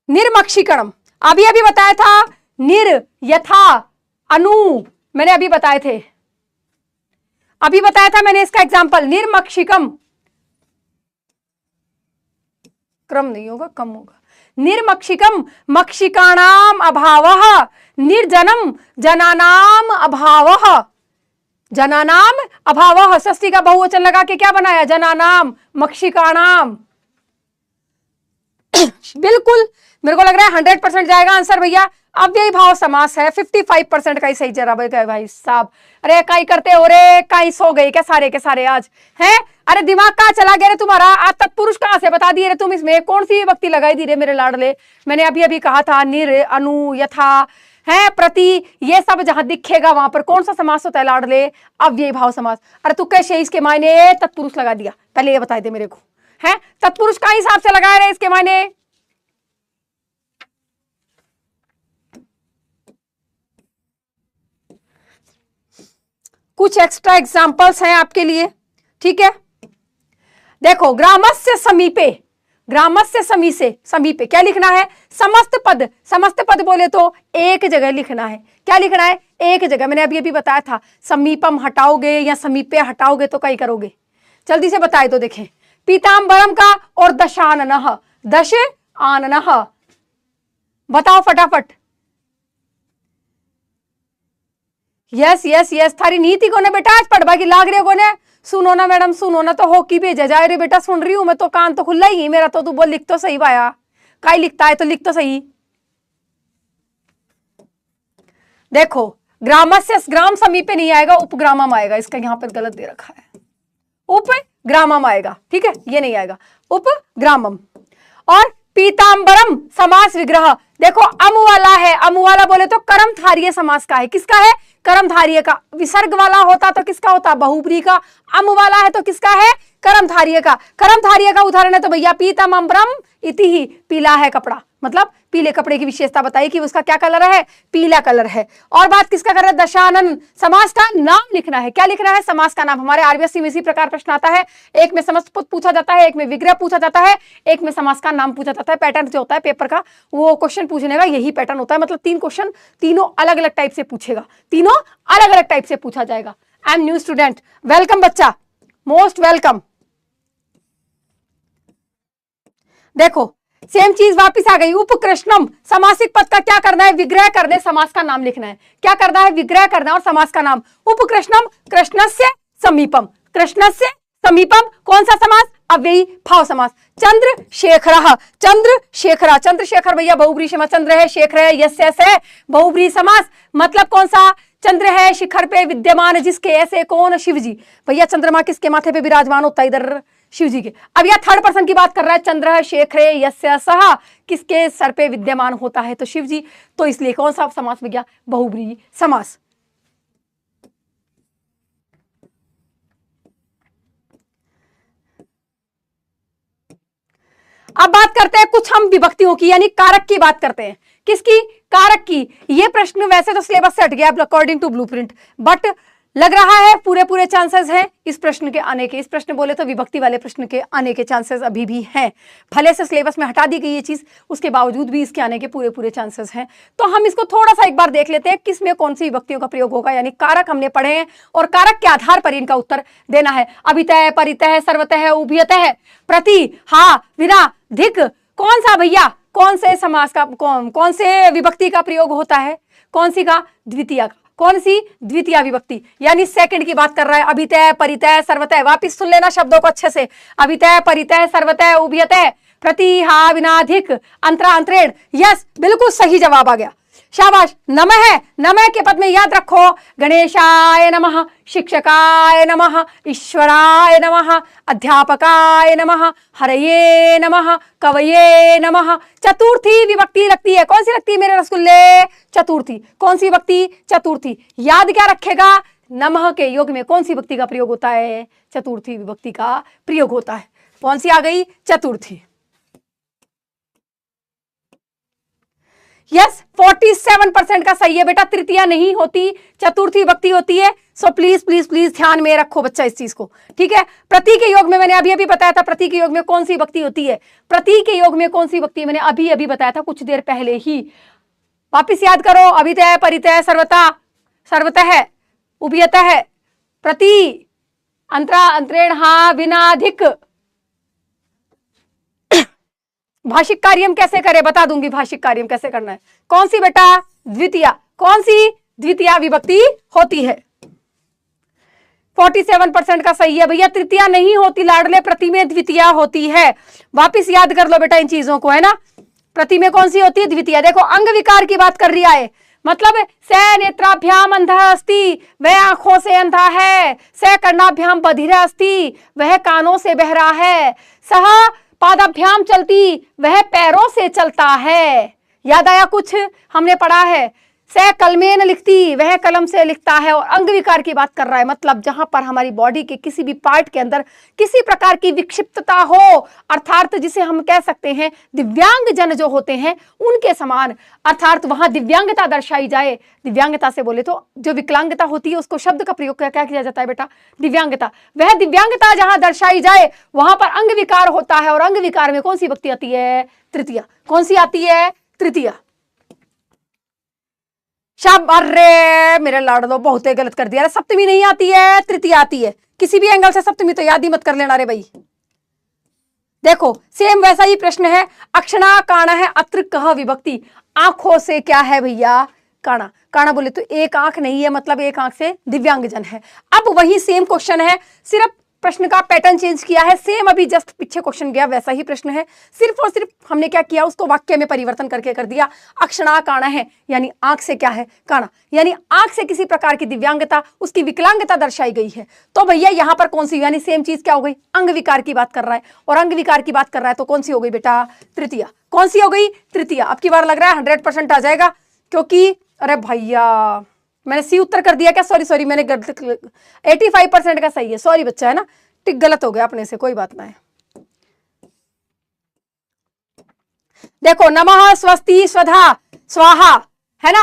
निर्मक्षिकणम, अभी अभी बताया था। निर, यथा, अनु, मैंने अभी बताए थे, अभी बताया था मैंने इसका एग्जाम्पल। निर्मक्षिकम, क्रम नहीं होगा, कम होगा। निर्मक्षिकम मक्षिकाणाम अभावः, निर्जनम जनानाम अभावः, जनानाम अभावः, षष्ठी का बहुवचन लगा के क्या बनाया? जनानाम, मक्षिकाणाम। बिल्कुल, मेरे को लग रहा है 100% जाएगा आंसर भैया। अव्ययी भाव समास है, 55% का ही सही जरा भाई साहब। अरे काई करते हो रे? काई सो गए क्या सारे के सारे आज हैं? अरे दिमाग कहाँ चला गया रे तुम्हारा? आज तत्पुरुष कहाँ से बता दिए रे तुम? इसमें कौन सी विभक्ति लगाई दी रे मेरे लाडले? मैंने अभी अभी कहा था निर, अनु, यथा, है, प्रति, ये सब जहां दिखेगा वहां पर कौन सा समास होता है लाडले? अव्ययी भाव समास। अरे तू कैसे इसके मायने तत्पुरुष लगा दिया? पहले ये बता दे मेरे को, है तत्पुरुष का हिसाब से लगाए रहे इसके मायने? कुछ एक्स्ट्रा एग्जांपल्स हैं आपके लिए, ठीक है। देखो, ग्रामस्य समीपे, ग्रामस्य समीपे क्या लिखना है? समस्त पद, समस्त पद बोले तो एक जगह लिखना है। क्या लिखना है? एक जगह। मैंने अभी अभी बताया था, समीपम हटाओगे या समीपे हटाओगे तो क्या करोगे? जल्दी से बताए तो देखें। पीतांबरम का और दशाननः, दश आननः, बताओ फटाफट। यस यस यस, थारी नीति को ने बेटा आज पढ़वा की लाग रहे को ने। सुनो ना मैडम, सुनो ना, तो हॉकी भेजा जाए रे बेटा, सुन रही हूं मैं तो, कान तो खुला ही मेरा तो। तू बोल, लिख तो सही भाया, काई लिखता है तो लिख तो सही। देखो, ग्रामस्य, ग्राम समीपे नहीं आएगा, उपग्रामम आएगा। इसका यहां पर गलत दे रखा है, उपग्रामम आएगा, ठीक है, ये नहीं आएगा, उपग्रामम। और पीतांबरम समास विग्रह, देखो अम वाला है, अम वाला बोले तो कर्मधारय समास का है। किसका है? कर्मधारय का। विसर्ग वाला होता तो किसका होता? बहुब्रीहि का। अम वाला है तो किसका है? कर्मधारय का। कर्मधारय का उदाहरण है तो भैया पीतांबरम इति ही, पीला है कपड़ा, मतलब पीले कपड़े की विशेषता बताई कि उसका क्या कलर है? पीला कलर है। और बात किसका कर रहा है? दशानन। समास का नाम लिखना है। क्या लिखना है? समास का नाम। हमारे आरबीएससी में इसी प्रकार प्रश्न आता है, एक में समस्त पद पूछा जाता है, एक में विग्रह पूछा जाता है, एक में समास का नाम पूछा जाता है। पैटर्न जो होता है पेपर का, वो क्वेश्चन पूछने का यही पैटर्न होता है। मतलब 3 क्वेश्चन तीनों अलग अलग टाइप से पूछेगा, तीनों अलग अलग टाइप से पूछा जाएगा। I am new student, welcome बच्चा, मोस्ट वेलकम। देखो सेम चीज वापिस आ गई। उपकृष्णम, समासिक पद का क्या करना है? विग्रह करने, समास का नाम लिखना है। क्या करना है? विग्रह करना और समास का नाम। उपकृष्णम, कृष्णस्य समीपम, कृष्णस्य समीपम कौन सा समास? अव्ययी भाव समास। चंद्रशेखरः, चंद्रशेखरा, चंद्रशेखर भैया बहुब्रीहि समास, चंद्र है, शेखर है, यस्य है, बहुब्रीहि समास। मतलब कौन सा? चंद्र है शिखर पे विद्यमान जिसके, ऐसे कौन? शिव जी। भैया चंद्रमा किसके माथे पे विराजमान होता है? इधर शिव जी के। अब यह थर्ड पर्सन की बात कर रहा है। चंद्र शेखरे यस्य सह, किसके सर पे विद्यमान होता है? तो शिव जी। तो इसलिए कौन सा समास में गया? बहुब्रीहि समास। अब बात करते हैं कुछ हम विभक्तियों की, यानी कारक की बात करते हैं। किसकी? कारक की। ये प्रश्न वैसे तो सिलेबस से हट गया अकॉर्डिंग टू ब्लूप्रिंट, बट लग रहा है पूरे चांसेस हैं इस प्रश्न के आने के। इस प्रश्न बोले तो विभक्ति वाले प्रश्न के आने के चांसेस अभी भी हैं। भले से सिलेबस में हटा दी गई ये चीज, उसके बावजूद भी इसके आने के पूरे चांसेस हैं। तो हम इसको थोड़ा सा एक बार देख लेते हैं किस में कौन सी विभक्तियों का प्रयोग होगा। यानी कारक हमने पढ़े हैं और कारक के आधार पर इनका उत्तर देना है। अभितः, परितः, सर्वतः, उभयतः, प्रति, हा, विना, धिक। कौन सा भैया? कौन से समास का, कौन से विभक्ति का प्रयोग होता है? कौन सी का? द्वितीय का। कौन सी? द्वितीय विभक्ति, यानी सेकंड की बात कर रहा है। अभितः, परितः, सर्वतः। वापिस सुन लेना शब्दों को अच्छे से। अभितः, परितः, सर्वतः, उभयतः, प्रति, हा, विनाधिक, अंतरा, अंतरेण। यस, बिल्कुल सही जवाब आ गया। शाबाश। नमः है, नमः के पद में याद रखो गणेशाय नमः, शिक्षकाय नमः, ईश्वराय नमः, अध्यापकाय नमः, हरये नमः, कवये नमः। चतुर्थी विभक्ति लगती है। कौन सी लगती है मेरे रसगुल्ले? चतुर्थी। कौन सी विभक्ति? चतुर्थी। याद क्या रखेगा? नमः के योग में कौन सी विभक्ति का प्रयोग होता है? चतुर्थी विभक्ति का प्रयोग होता है। कौन सी आ गई? चतुर्थी। यस, 47% का सही है बेटा। तृतीया नहीं होती, चतुर्थी विभक्ति होती है। सो प्लीज प्लीज प्लीज ध्यान में रखो बच्चा इस चीज को, ठीक है। प्रति के योग में मैंने अभी बताया था, प्रति के योग में कौन सी विभक्ति होती है? प्रति के योग में कौन सी विभक्ति मैंने अभी बताया था कुछ देर पहले ही। वापिस याद करो। अभितः, परितः, सर्वता, सर्वतः, उभयतः, प्रति, अंतरा, अंतरेण, हा, विनाधिक। भाषिक कार्यम कैसे करें? बता दूंगी भाषिक कार्यम कैसे करना है। कौन सी बेटा? द्वितीय। कौन सी? द्वितीय विभक्ति होती है। 47% का सही है भैया। तृतीया नहीं होती लाडले, प्रति में द्वितीया होती है। वापिस याद कर लो बेटा इन चीजों को, है ना। प्रति में कौन सी होती है? द्वितीया। देखो अंग विकार की बात कर रही है, मतलब स नेत्राभ्याम अंधा अस्ति, वह आंखों से अंधा है। स कर्णाभ्याम बधिर अस्ति, वह कानों से बहरा है। सह पादाभ्याम चलती, वह पैरों से चलता है। याद आया कुछ? हमने पढ़ा है। स कलमेन लिखती, वह कलम से लिखता है। और अंग विकार की बात कर रहा है, मतलब जहां पर हमारी बॉडी के किसी भी पार्ट के अंदर किसी प्रकार की विक्षिप्तता हो, अर्थात जिसे हम कह सकते हैं दिव्यांग जन जो होते हैं उनके समान, अर्थात वहां दिव्यांगता दर्शाई जाए। दिव्यांगता से बोले तो जो विकलांगता होती है उसको शब्द का प्रयोग क्या किया जाता है बेटा? दिव्यांगता। वह दिव्यांगता जहां दर्शाई जाए वहां पर अंग विकार होता है। और अंग विकार में कौन सी विभक्ति आती है? तृतीया। कौन सी आती है? तृतीया। अरे मेरे लाडलो बहुत ही गलत कर दिया। सप्तमी नहीं आती है, तृतीया आती है। किसी भी एंगल से सप्तमी तो याद ही मत कर लेना रे भाई। देखो सेम वैसा ही प्रश्न है। अक्षणा काणा है, अत्र कह विभक्ति। आंखों से क्या है भैया? काणा। काणा बोले तो एक आंख नहीं है, मतलब एक आंख से दिव्यांगजन है। अब वही सेम क्वेश्चन है, सिर्फ प्रश्न का पैटर्न चेंज किया है। सेम अभी जस्ट पीछे क्वेश्चन गया वैसा ही प्रश्न है, सिर्फ और सिर्फ हमने क्या किया, उसको वाक्य में परिवर्तन करके कर दिया। अक्षणा काणा है, यानी आंख से क्या है? काणा, यानी आंख से किसी प्रकार की दिव्यांगता, उसकी विकलांगता दर्शाई गई है। तो भैया यहां पर कौन सी, यानी सेम चीज क्या हो गई? अंग विकार की बात कर रहा है, और अंग विकार की बात कर रहा है तो कौन सी हो गई बेटा? तृतीया। कौन सी हो गई? तृतीया। अब की बार लग रहा है 100% आ जाएगा, क्योंकि अरे भैया मैंने सी उत्तर कर दिया क्या? सॉरी मैंने 85% का सही है। सॉरी बच्चा, है ना, टिक गलत हो गया अपने से, कोई बात ना है। देखो नमः, स्वस्ति, स्वधा, स्वाहा, है ना।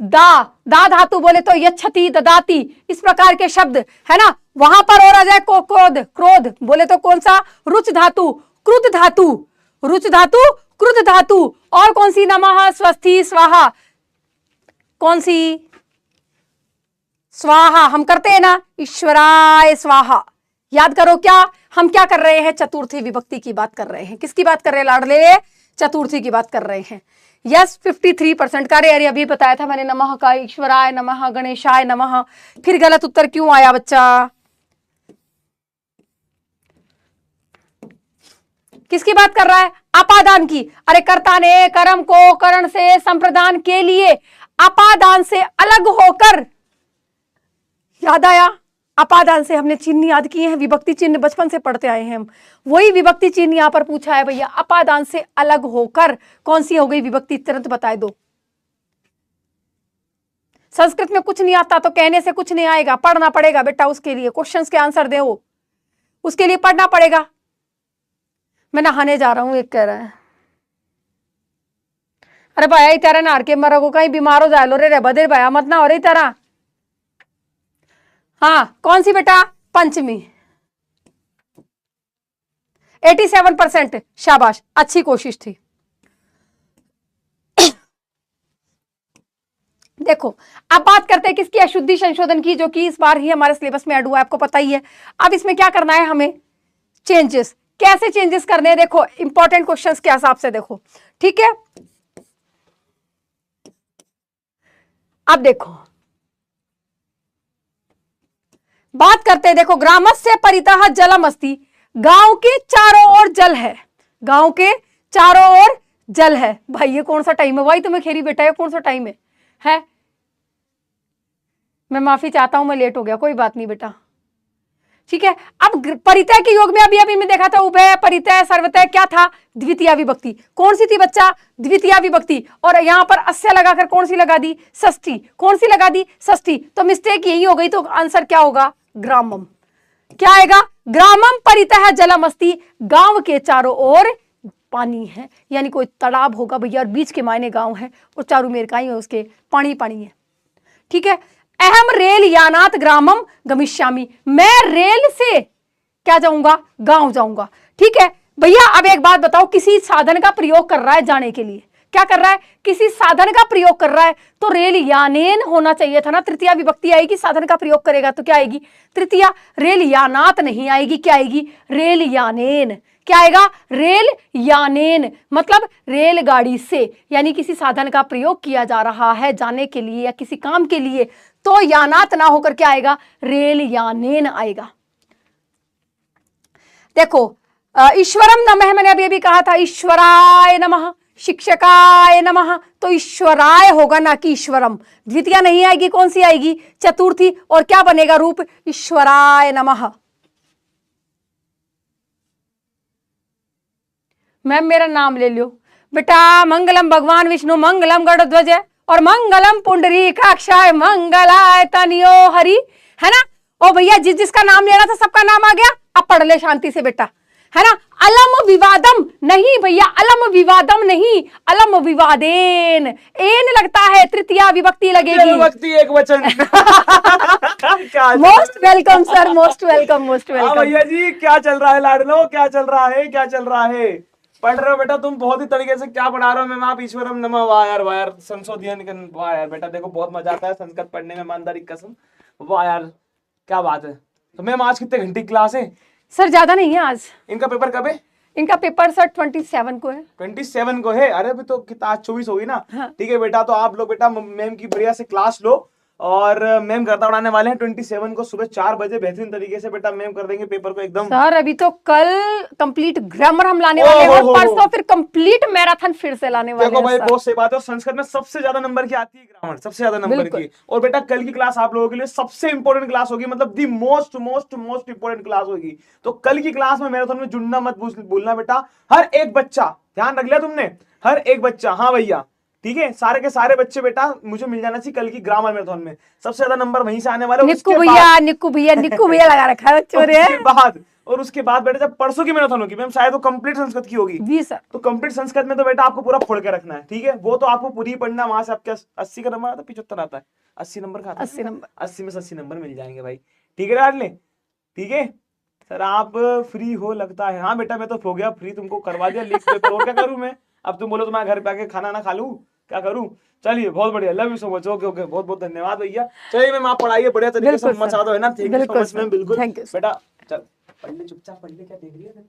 दा धातु बोले तो यच्छति, ददाति, इस प्रकार के शब्द, है ना। वहां पर और आ जाए क्रोध, क्रोध बोले तो कौन सा? रुच धातु, क्रुद्ध धातु, रुच धातु, क्रुद्ध धातु। और कौन सी? नमः, स्वस्ति, स्वाहा। कौन सी? स्वाहा हम करते हैं ना, ईश्वराय स्वाहा। याद करो क्या? हम क्या कर रहे हैं, चतुर्थी विभक्ति की बात कर रहे हैं। किसकी बात कर रहे हैं लाडले, चतुर्थी की बात कर रहे हैं। यस 53% का। अरे अभी बताया था मैंने नमः का, ईश्वराय नमः, गणेशाय नमः। फिर गलत उत्तर क्यों आया बच्चा? किसकी बात कर रहा है, अपादान की। अरे कर्ता ने कर्म को करण से संप्रदान के लिए अपादान से अलग होकर, याद आया, अपादान से हमने चिन्ह याद किए हैं, विभक्ति चिन्ह बचपन से पढ़ते आए हैं हम। वही विभक्ति चिन्ह यहां पर पूछा है भैया, अपादान से अलग होकर कौन सी हो गई विभक्ति, तुरंत बताए दो। संस्कृत में कुछ नहीं आता तो कहने से कुछ नहीं आएगा, पढ़ना पड़ेगा बेटा। उसके लिए क्वेश्चंस के आंसर दे, उसके लिए पढ़ना पड़ेगा। मैं नहाने जा रहा हूं, एक कह रहा है। अरे भाया ही तरह नार के मरो को, कहीं बीमार हो जाए लो रे बदर भाया, मत ना हो रही तरह। हाँ कौन सी बेटा, पंचमी। 87%, शाबाश, अच्छी कोशिश थी। देखो अब बात करते हैं किसकी, अशुद्धि संशोधन की, जो कि इस बार ही हमारे सिलेबस में ऐड हुआ है, आपको पता ही है। अब इसमें क्या करना है हमें, चेंजेस। कैसे चेंजेस करने हैं, देखो इंपॉर्टेंट क्वेश्चंस के हिसाब से देखो, ठीक है। अब देखो बात करते हैं, देखो ग्रामस्य परितः जलम अस्ति, गांव के चारों ओर जल है, गांव के चारों ओर जल है। भाई ये कौन सा टाइम है भाई, तुम्हें खेरी बेटा, ये कौन सा टाइम है? मैं माफी चाहता हूं, मैं लेट हो गया, कोई बात नहीं बेटा, ठीक है। अब परितय के योग में अभी अभी मैं देखा था, उभय परितय सर्वतय क्या था, द्वितीय विभक्ति। कौन सी थी बच्चा, द्वितीय विभक्ति। और यहां पर अस्य लगाकर कौन सी लगा दी, षष्ठी। कौन सी लगा दी, षष्ठी। तो मिस्टेक यही हो गई, तो आंसर क्या होगा, ग्रामम। क्या आएगा, ग्रामम परितः जलम अस्ति, गांव के चारों ओर पानी है, यानी कोई तालाब होगा भैया, और बीच के मायने गांव है, और चारों मेरकाई है उसके, पानी पानी है, ठीक है। अहम रेल यानात ग्रामम गमिष्यामि, मैं रेल से क्या जाऊंगा, गांव जाऊंगा, ठीक है भैया। अब एक बात बताओ, किसी साधन का प्रयोग कर रहा है जाने के लिए, क्या कर रहा है, किसी साधन का प्रयोग कर रहा है, तो रेल यानेन होना चाहिए था ना, तृतीया विभक्ति आएगी, साधन का प्रयोग करेगा तो क्या आएगी, तृतीया। रेल यानात नहीं आएगी, क्या आएगी, रेल यानेन। क्या आएगा, रेल यानेन, मतलब रेलगाड़ी से, यानी किसी साधन का प्रयोग किया जा रहा है जाने के लिए या किसी काम के लिए, तो यानात ना होकर क्या आएगा, रेल यानेन आएगा। देखो ईश्वरम नमः, मैंने अभी अभी कहा था, ईश्वराय नमः, शिक्षकाय नमः, तो ईश्वराय होगा ना कि ईश्वरम। द्वितीय नहीं आएगी, कौन सी आएगी, चतुर्थी। और क्या बनेगा रूप, ईश्वराय नमः। मैम मेरा नाम ले लो बेटा, मंगलम भगवान विष्णु, मंगलम गरुड़ध्वज, और मंगलम पुंडरीकाक्षाय, मंगलाय तनयो हरि, है ना। ओ भैया जिस जिसका नाम लेना था सबका नाम आ गया, अब पढ़ ले शांति से बेटा, है ना। अलम विवादम नहीं भैया, अलम विवादम नहीं, अलम विवादेन, एन लगता है, तृतीया विभक्ति लगेगी, विभक्ति एक वचन। Most welcome sir, most welcome, most welcome. भैया जी क्या चल रहा है लाडलो, क्या चल रहा है, क्या चल रहा है, पढ़ रहे हो बेटा तुम बहुत ही तरीके से, क्या पढ़ा रहे हो मैम आप, ईश्वरम नमः, वाह यार संशोधन, वाह यार बेटा, देखो बहुत मजा आता है संस्कृत पढ़ने में, ईमानदारी कसम, वाह यार क्या बात है। तो मैम आज कितने घंटे की क्लास है, सर ज्यादा नहीं है आज। इनका पेपर कब है, इनका पेपर सर 27 को है। 27 को है, अरे अभी तो कितना, आज 24 होगी ना, हाँ। ठीक है बेटा। तो आप लोग बेटा मैम की बढ़िया से क्लास लो, और मैम गर्दा उड़ाने वाले हैं 27 को सुबह 4 बजे, बेहतरीन तरीके से बेटा मैम कर देंगे पेपर को एकदम। सर अभी तो कल कंप्लीट ग्रामर हम लाने वाले हैं, परसों फिर कंप्लीट मैराथन फिर से लाने वाले हैं। देखो भाई बहुत सही बात है, संस्कृत में सबसे ज्यादा नंबर की आती है ग्रामर, सबसे ज्यादा नंबर की। और बेटा कल की क्लास आप लोगों के लिए सबसे इंपॉर्टेंट क्लास होगी, मतलब the most most most important class होगी। तो कल की क्लास में मैराथन में जुड़ना मत भूलना बेटा, हर एक बच्चा, ध्यान रख लिया तुमने, हर एक बच्चा, हाँ भैया ठीक है, सारे के सारे बच्चे बेटा मुझे मिल जाना चाहिए कल की ग्रामर मैराथन में, सबसे ज्यादा नंबर वहीं से आने वाले। निक्कू भैया लगा रखा है बच्चों ने। और उसके बाद बेटा जब परसों की मैराथन होगी मैम, शायद वो कंप्लीट संस्कृत की होगी जी सर। तो कंप्लीट संस्कृत में तो बेटा आपको पूरा फोड़ के रखना है, ठीक है। वो तो आपको पूरी पढ़ना, वहां से आपके 80 का नंबर आता है, 75 आता है, 80 नंबर का आता है, 80 नंबर, 80 में से 80 नंबर मिल जाएंगे भाई, ठीक है लाडले, ठीक है। सर आप फ्री हो लगता है, हाँ बेटा मैं तो हो गया फ्री, तुमको करवा दिया लीक पेपर, और क्या करूं मैं, अब तुम बोलो तो मैं घर पे आके खाना ना खा लूं, क्या करूं। चलिए बहुत बढ़िया, love you so much, okay okay, बहुत बहुत धन्यवाद भैया। चलिए मैम आप पढ़ाइए बढ़िया तरीके से, मचा दो है ना, thank you so much ma'am, बिल्कुल बेटा चल। पढ़ ले चुपचाप पढ़ ले, क्या देख रही है?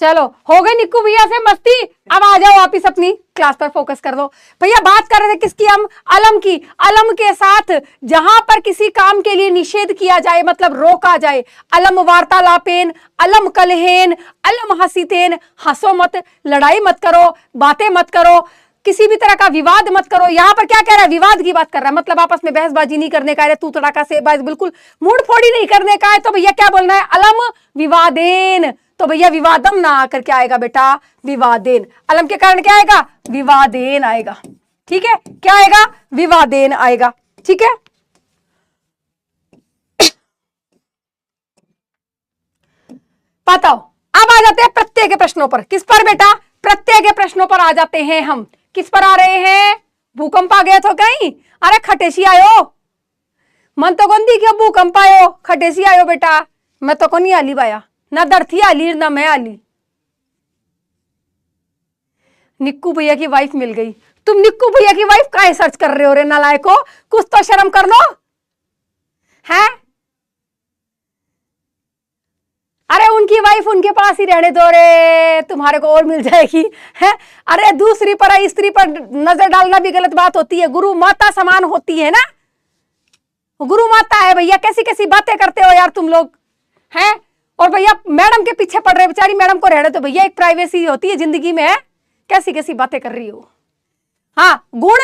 चलो हो गई निक्कू भैया से मस्ती, अब आ जाओ वापिस अपनी क्लास पर फोकस कर दो। भैया बात कर रहे थे किसकी हम? अलम की। अलम के साथ जहां पर किसी काम के लिए निषेध किया जाए, मतलब रोका जाए, अलम वार्तालापेन, अलम कलहेन, अलम हसीतेन, हंसो मत, लड़ाई मत करो, बातें मत करो, किसी भी तरह का विवाद मत करो। यहां पर क्या कह रहा है? विवाद की बात कर रहा है, मतलब आपस में बहसबाजी नहीं करने का है, तू तड़ाका से बात, बिल्कुल मुड़ फोड़ी नहीं करने का है। तो भैया क्या बोलना है? अलम विवादेन। तो भैया विवादम ना आकर क्या आएगा बेटा? विवादेन। अलम के कारण क्या आएगा? विवादेन आएगा। ठीक है, क्या आएगा? विवादेन आएगा। ठीक है, बताओ। अब आ जाते हैं प्रत्यय के प्रश्नों पर। किस पर बेटा? प्रत्यय के प्रश्नों पर आ जाते हैं हम। किस पर आ रहे हैं? भूकंप आ गया तो कहीं? अरे खटेसी आयो, मन तो कौन दी क्यों भूकंप आयो, खटेसी आयो बेटा। मैं तो को नहीं आली बाया, ना धरती आली ना मैं आली। निक्कू भैया की वाइफ मिल गई। तुम निक्कू भैया की वाइफ काहे सर्च कर रहे हो रे नालायको? कुछ तो शर्म कर लो है। अरे उनकी वाइफ उनके पास ही रहने दो रे, तुम्हारे को और मिल जाएगी है। अरे दूसरी पर स्त्री पर नजर डालना भी गलत बात होती है। गुरु माता समान होती है ना, गुरु माता है भैया। कैसी कैसी बातें करते हो यार तुम लोग हैं। और भैया मैडम के पीछे पड़ रहे, बेचारी मैडम को रहने दो भैया, एक प्राइवेसी होती है जिंदगी में है। कैसी कैसी बातें कर रही हो। हाँ, गुण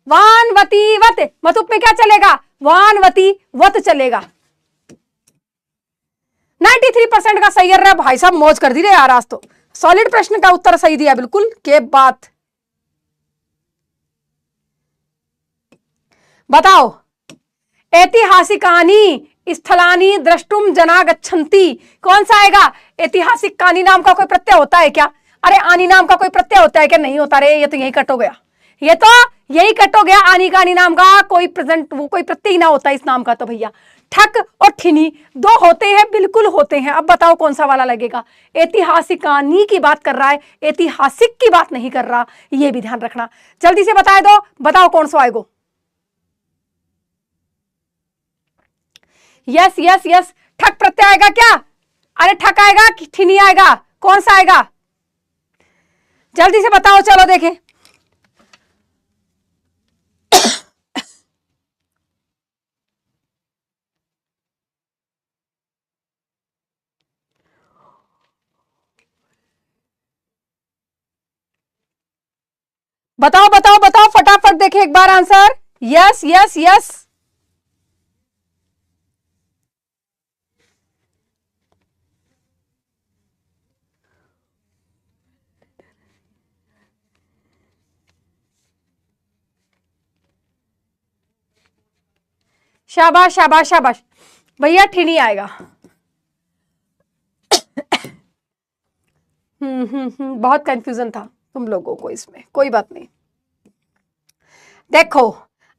वानवती वत, मतुप में क्या चलेगा? वानवती वत चलेगा। 93% का सही है भाई साहब, मौज कर दी रे यार आज तो। सॉलिड प्रश्न का उत्तर सही दिया बिल्कुल। के बात बताओ। ऐतिहासिक कहानी स्थलानी द्रष्टुम जना गच्छन्ति, कौन सा आएगा? ऐतिहासिक कहानी नाम का कोई प्रत्यय होता है क्या? अरे आनी नाम का कोई प्रत्यय होता है क्या? नहीं होता रे, ये तो यही कट हो गया, ये तो यही कट हो गया। आनी का आनी नाम का कोई प्रेजेंट, वो कोई प्रत्यय ना होता इस नाम का। तो भैया ठक और ठिनी दो होते हैं, बिल्कुल होते हैं। अब बताओ कौन सा वाला लगेगा? ऐतिहासिक कहानी की बात कर रहा है, ऐतिहासिक की बात नहीं कर रहा, ये भी ध्यान रखना। जल्दी से बता दो, बताओ कौन सा आएगा? यस यस यस, ठक प्रत्यय आएगा क्या? अरे ठक आएगा कि ठिनी आएगा? कौन सा आएगा? जल्दी से बताओ, चलो देखें। बताओ बताओ बताओ, फटाफट देखें एक बार आंसर। यस यस यस, शाबाश शाबाश शाबाश भैया, ठिनी आएगा। बहुत कंफ्यूजन था तुम लोगों को इसमें, कोई बात नहीं। देखो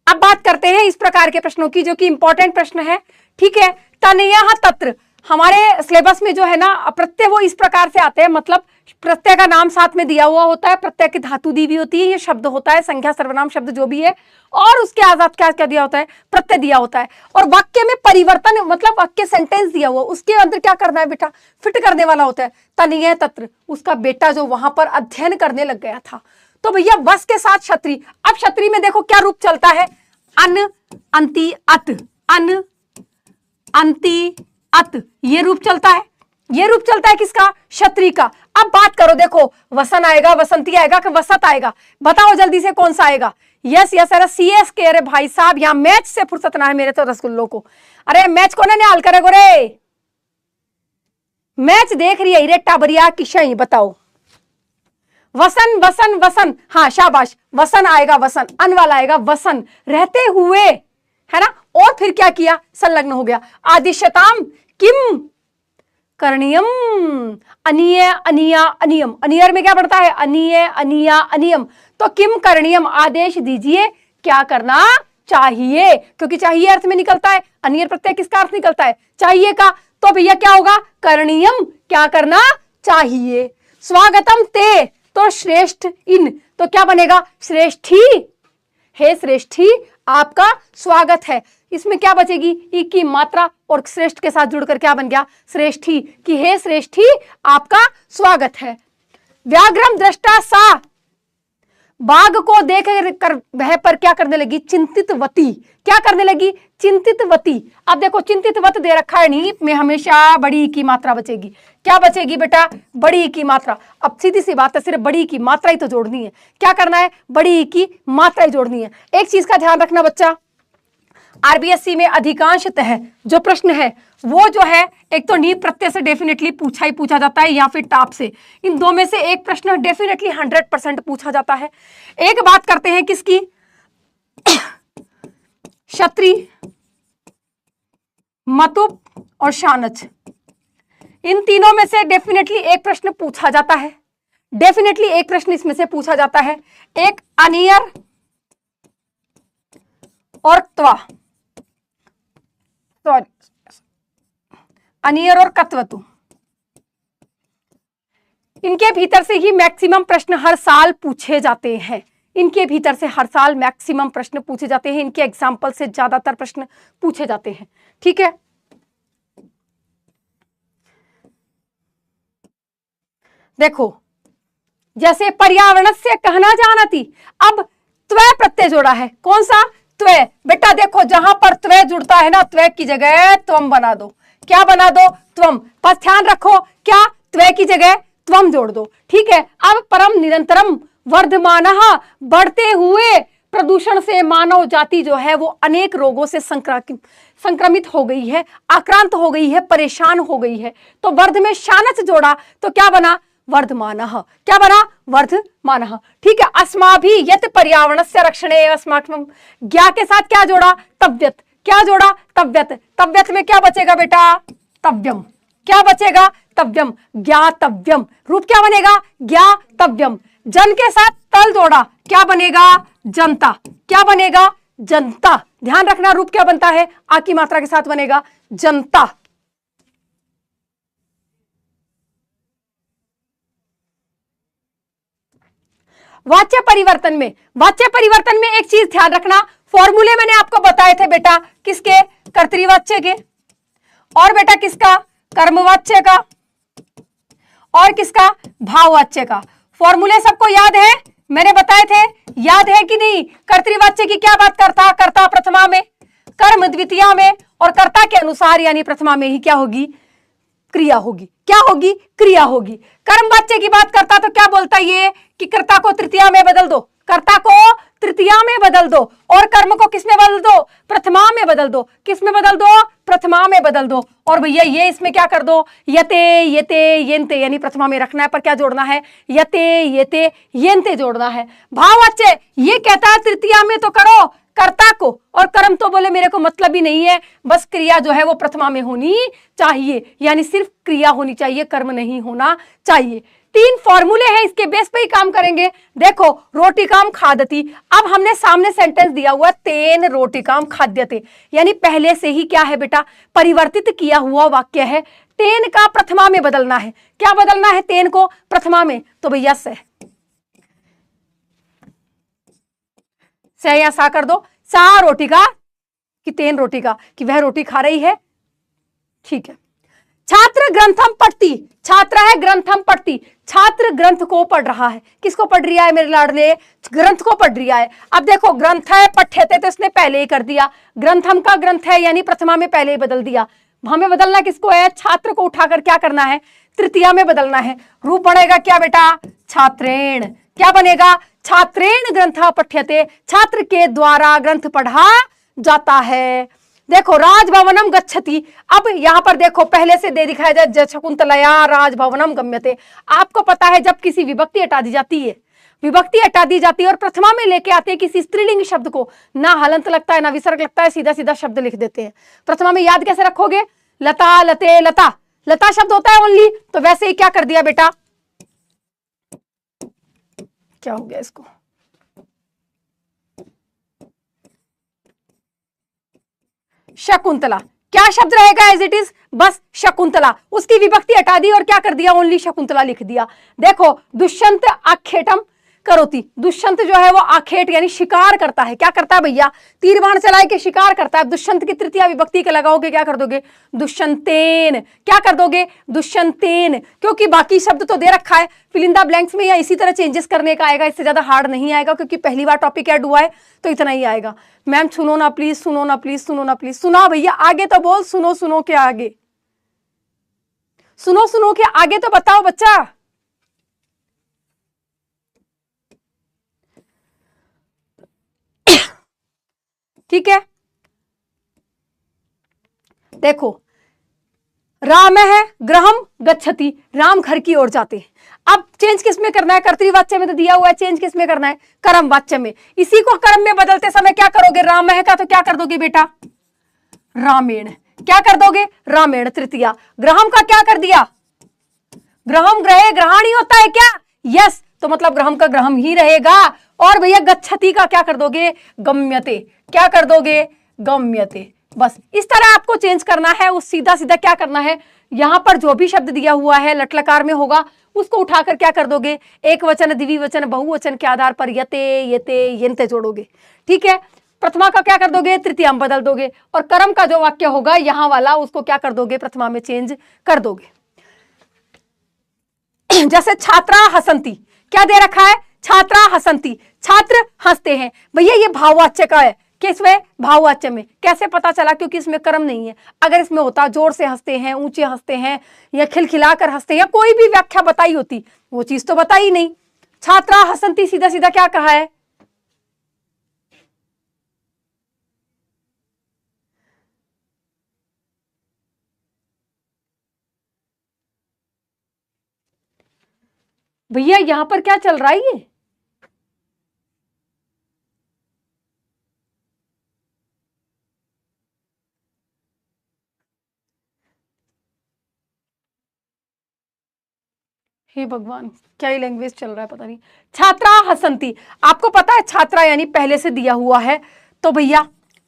अब बात करते हैं इस प्रकार के प्रश्नों की, जो कि इंपॉर्टेंट प्रश्न है। ठीक है, तनयः तत्र हमारे सिलेबस में जो है ना, प्रत्यय वो इस प्रकार से आते हैं, मतलब प्रत्यय का नाम साथ में दिया हुआ होता है, प्रत्यय की धातु दी हुई होती है, ये शब्द होता है, संख्या सर्वनाम शब्द जो भी है, और उसके आजाद क्या क्या दिया होता है? प्रत्यय दिया होता है। और वाक्य में परिवर्तन, मतलब वाक्य सेंटेंस दिया हुआ, उसके अंदर क्या करना है बेटा? फिट करने वाला होता है। तनयः तत्र, उसका बेटा जो वहां पर अध्ययन करने लग गया था, तो भैया वस के साथ क्षत्रि। अब क्षत्रि में देखो क्या रूप चलता है? अन अंति अत, अन अंति अत, ये रूप चलता है। ये रूप चलता है किसका? क्षत्रि का। अब बात करो, देखो वसन आएगा, वसंती आएगा कि वसत आएगा? बताओ जल्दी से कौन सा आएगा? यस यस, अरे CS के, अरे भाई साहब यहाँ मैच से फुर्सत ना है मेरे तो रसगुल्लों को। अरे मैच को ना हाल करेगो रे, मैच देख रही है रे टाबरिया की शई। बताओ वसन वसन वसन, हाँ शाबाश, वसन आएगा, वसन अन वाला आएगा, वसन रहते हुए, है ना। और फिर क्या किया? संलग्न हो गया। आदिश्यताम किम करणीयम, अनीय अनिया अनियम, अनियर में क्या पड़ता है? अनीय अनिया अनियम। तो किम करणीयम, आदेश दीजिए, क्या करना चाहिए, क्योंकि चाहिए अर्थ में निकलता है। अनियर प्रत्यय किसका अर्थ निकलता है? चाहिए का। तो भैया क्या होगा? करणीयम, क्या करना चाहिए। स्वागतम ते, तो श्रेष्ठ इन, तो क्या बनेगा? श्रेष्ठी, हे श्रेष्ठी आपका स्वागत है। इसमें क्या बचेगी? ई की मात्रा और श्रेष्ठ के साथ जुड़कर क्या बन गया? श्रेष्ठी, कि हे श्रेष्ठी आपका स्वागत है। व्याघ्रम दृष्टा सा, बाघ को देख कर वह पर क्या करने लगी? चिंतितवती। क्या करने लगी? चिंतितवती। अब देखो चिंतितवत दे रखा है, नहीं में हमेशा बड़ी की मात्रा बचेगी। क्या बचेगी बेटा? बड़ी की मात्रा। अब सीधी सी बात है, सिर्फ बड़ी की मात्रा ही तो जोड़नी है। क्या करना है? बड़ी की मात्रा ही जोड़नी है। एक चीज का ध्यान रखना बच्चा, आरबीएससी में अधिकांशतः जो प्रश्न है वो जो है एक तो नींव प्रत्यय से डेफिनेटली पूछा ही पूछा जाता है, या फिर टाप से। इन दो में से एक प्रश्न डेफिनेटली 100% पूछा जाता है। एक बात करते हैं किसकी? क्षत्रि, मतुप और शानच। इन तीनों में से डेफिनेटली एक प्रश्न पूछा जाता है। डेफिनेटली एक प्रश्न इसमें से पूछा जाता है। एक अनियर और त्वा, सॉरी, अनियर और कत्वतु, इनके भीतर से ही मैक्सिमम प्रश्न हर साल पूछे जाते हैं। इनके भीतर से हर साल मैक्सिमम प्रश्न पूछे जाते हैं। इनके एग्जाम्पल से ज्यादातर प्रश्न पूछे जाते हैं। ठीक है, देखो जैसे पर्यावरण से कहना जानती, अब त्वय प्रत्यय जोड़ा है। कौन सा? त्वय। बेटा देखो जहां पर त्वय जुड़ता है ना, त्वय की जगह त्वम बना दो। क्या बना दो? त्वम। बस ध्यान रखो, क्या? त्वय की जगह त्वम जोड़ दो। ठीक है। अब परम निरंतरम वर्धमानः, बढ़ते हुए प्रदूषण से मानव जाति जो है वो अनेक रोगों से संक्रमित हो गई है, आक्रांत हो गई है, परेशान हो गई है। तो वर्ध में शानच जोड़ा तो क्या बना? वर्धमानः। क्या बना? वर्धमानः। ठीक है। अस्माभि यत् पर्यावरणस्य रक्षणे अस्माकं, ज्ञा के साथ क्या जोड़ा? तव्यत्। क्या जोड़ा? तव्यत्। तव्यत् में क्या बचेगा बेटा? तव्यम। क्या बचेगा? तव्यम। ज्ञातव्यम। रूप क्या बनेगा? ज्ञातव्यम। जन के साथ तल जोड़ा, क्या बनेगा? जनता। क्या बनेगा? जनता। ध्यान रखना रूप क्या बनता है? आ की मात्रा के साथ बनेगा जनता। वाच्य परिवर्तन में, वाच्य परिवर्तन में एक चीज ध्यान रखना, फॉर्मूले मैंने आपको बताए थे बेटा, किसके? कर्तृवाच्य के, और बेटा किसका? कर्मवाच्य का, और किसका? भाववाच्य का। फॉर्मूले सबको याद है? मैंने बताए थे, याद है कि नहीं? कर्तृवाच्य की क्या बात करता? कर्ता प्रथमा में, कर्म द्वितीया में, और कर्ता के अनुसार यानी प्रथमा में ही क्या होगी? क्रिया होगी। क्या होगी? क्रिया होगी। कर्मवाच्य की बात करता तो क्या बोलता ये कि कर्ता को तृतीया में बदल दो, कर्ता को तृतीया में बदल दो, और कर्म को किस में बदल दो? प्रथमा में बदल दो। किस में बदल दो? प्रथमा में बदल दो। और भैया ये इसमें क्या कर दो? यते यते येन्ते, यानी प्रथमा में रखना है, पर क्या जोड़ना है? यते यते येन्ते जोड़ना है। भाववाच्य ये कहता है तृतीया में तो करो कर्ता को, और कर्म तो बोले मेरे को मतलब ही नहीं है, बस क्रिया जो है वो प्रथमा में होनी चाहिए, यानी सिर्फ क्रिया होनी चाहिए, कर्म नहीं होना चाहिए। 3 फॉर्मूले हैं, इसके बेस पे ही काम करेंगे। देखो रोटिकाम खादति, अब हमने सामने सेंटेंस दिया हुआ तेन रोटिकाम खाद्यते, यानी पहले से ही क्या है बेटा? परिवर्तित किया हुआ वाक्य है। तेन का प्रथमा में बदलना है। क्या बदलना है? तेन को प्रथमा में, तो भैया से या सा कर दो। सा रोटिका कि तेन रोटिका, कि वह रोटी खा रही है। ठीक है। छात्र ग्रंथम पढ़ती, छात्र है ग्रंथम पढ़ती, छात्र ग्रंथ को पढ़ रहा है। किसको पढ़ रहा है मेरे लाडले? ग्रंथ को पढ़ रहा है। अब देखो ग्रंथ है पठ्यते तो इसने पहले ही कर दिया, ग्रंथम का ग्रंथ है यानी प्रथमा में पहले ही बदल दिया। हमें बदलना किसको है? छात्र को उठाकर क्या करना है? तृतीया में बदलना है। रूप बढ़ेगा क्या बेटा? छात्रेण। क्या बनेगा? छात्रेण ग्रंथ पठ्यते, छात्र के द्वारा ग्रंथ पढ़ा जाता है। देखो राजभवनम गच्छति, अब यहां पर देखो पहले से दे दिखाया जाए शकुंतलया राजभवनम गम्यते। आपको पता है जब किसी विभक्ति हटा दी जाती है, विभक्ति हटा दी जाती है और प्रथमा में लेके आते हैं किसी स्त्रीलिंग शब्द को, ना हलंत लगता है ना विसर्ग लगता है, सीधा सीधा शब्द लिख देते हैं। प्रथमा में याद कैसे रखोगे? लता लते लता, लता शब्द होता है ओनली, तो वैसे ही क्या कर दिया बेटा? क्या हो गया इसको? शकुंतला। क्या शब्द रहेगा एज इट इज? बस शकुंतला। उसकी विभक्ति हटा दी और क्या कर दिया? ओनली शकुंतला लिख दिया। देखो दुष्यंत आख्येटम करोति। दुष्यंत जो है वो आखेट यानी शिकार करता है। क्या करता है भैया? तीर बाण चलाए के शिकार करता है। दुष्यंत की तृतीया विभक्ति के लगाओगे क्या कर दोगे? दुष्यंतेन। क्या कर दोगे? दुष्यंतेन, क्योंकि बाकी शब्द तो दे रखा है। फिल इन द ब्लैंक्स में या इसी तरह चेंजेस करने का आएगा, इससे ज्यादा हार्ड नहीं आएगा क्योंकि पहली बार टॉपिक ऐड हुआ है तो इतना ही आएगा। मैम सुनो ना प्लीज, सुनो ना प्लीज, सुनो ना प्लीज। सुना भैया, आगे तो बोल। सुनो सुनो के आगे, सुनो सुनो के आगे तो बताओ बच्चा। ठीक है, देखो राम है ग्रहम गच्छति, राम घर की ओर जाते हैं। अब चेंज किस में करना है? कर्तृवाच्य में तो दिया हुआ है, चेंज किस में करना है? कर्म वाच्य में। इसी को कर्म में बदलते समय क्या करोगे? राम है का तो क्या कर दोगे बेटा? रामेण। क्या कर दोगे? रामेण तृतीया। ग्रहम का क्या कर दिया? ग्रहम ग्रहे ग्रहण ही होता है क्या? यस, तो मतलब ग्रहम का ग्रहम ही रहेगा। और भैया गच्छति का क्या कर दोगे? गम्यते। क्या कर दोगे? गम्यते। बस इस तरह आपको चेंज करना है। उस सीधा सीधा क्या करना है, यहां पर जो भी शब्द दिया हुआ है लटलकार में होगा उसको उठाकर क्या कर दोगे? एक वचन, द्विवचन, बहुवचन के आधार पर यते यते यंते जोड़ोगे। ठीक है, प्रथमा का क्या कर दोगे? तृतीया में बदल दोगे। और कर्म का जो वाक्य होगा यहां वाला उसको क्या कर दोगे? प्रथमा में चेंज कर दोगे। जैसे छात्रा हसंती, क्या दे रखा है? छात्रा हसंती, छात्र हंसते हैं। भैया ये भाववाच्य का है। किसमें? भाववाच्य में। कैसे पता चला? क्योंकि इसमें कर्म नहीं है। अगर इसमें होता जोर से हंसते हैं, ऊंचे हंसते हैं या खिलखिलाकर हंसते हैं या कोई भी व्याख्या बताई होती, वो चीज तो बताई नहीं। छात्रा हसंती सीधा सीधा क्या कहा है? भैया यहां पर क्या चल रहा है? ये हे भगवान, क्या ही लैंग्वेज चल रहा है पता नहीं। छात्रा हसंती, आपको पता है छात्रा यानी पहले से दिया हुआ है, तो भैया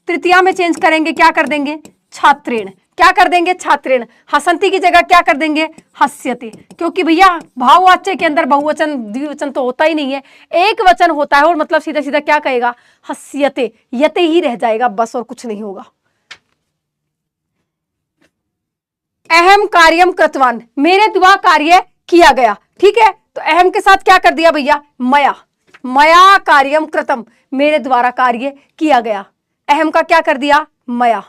तृतीया में चेंज करेंगे, क्या कर देंगे? छात्रेण। क्या कर देंगे? छात्रेण। हसंती की जगह क्या कर देंगे? हस्यते। क्योंकि भैया भाववाच्य के अंदर बहुवचन द्विवचन तो होता ही नहीं है, एक वचन होता है और मतलब सीधा सीधा क्या कहेगा? हस्यते। यते ही रह जाएगा बस, और कुछ नहीं होगा। अहम कार्यम कृतवान, मेरे द्वारा कार्य किया गया। ठीक है, तो अहम के साथ क्या कर दिया भैया? मया। मया कार्यम कृतम, मेरे द्वारा कार्य किया गया। अहम का क्या कर दिया? मया।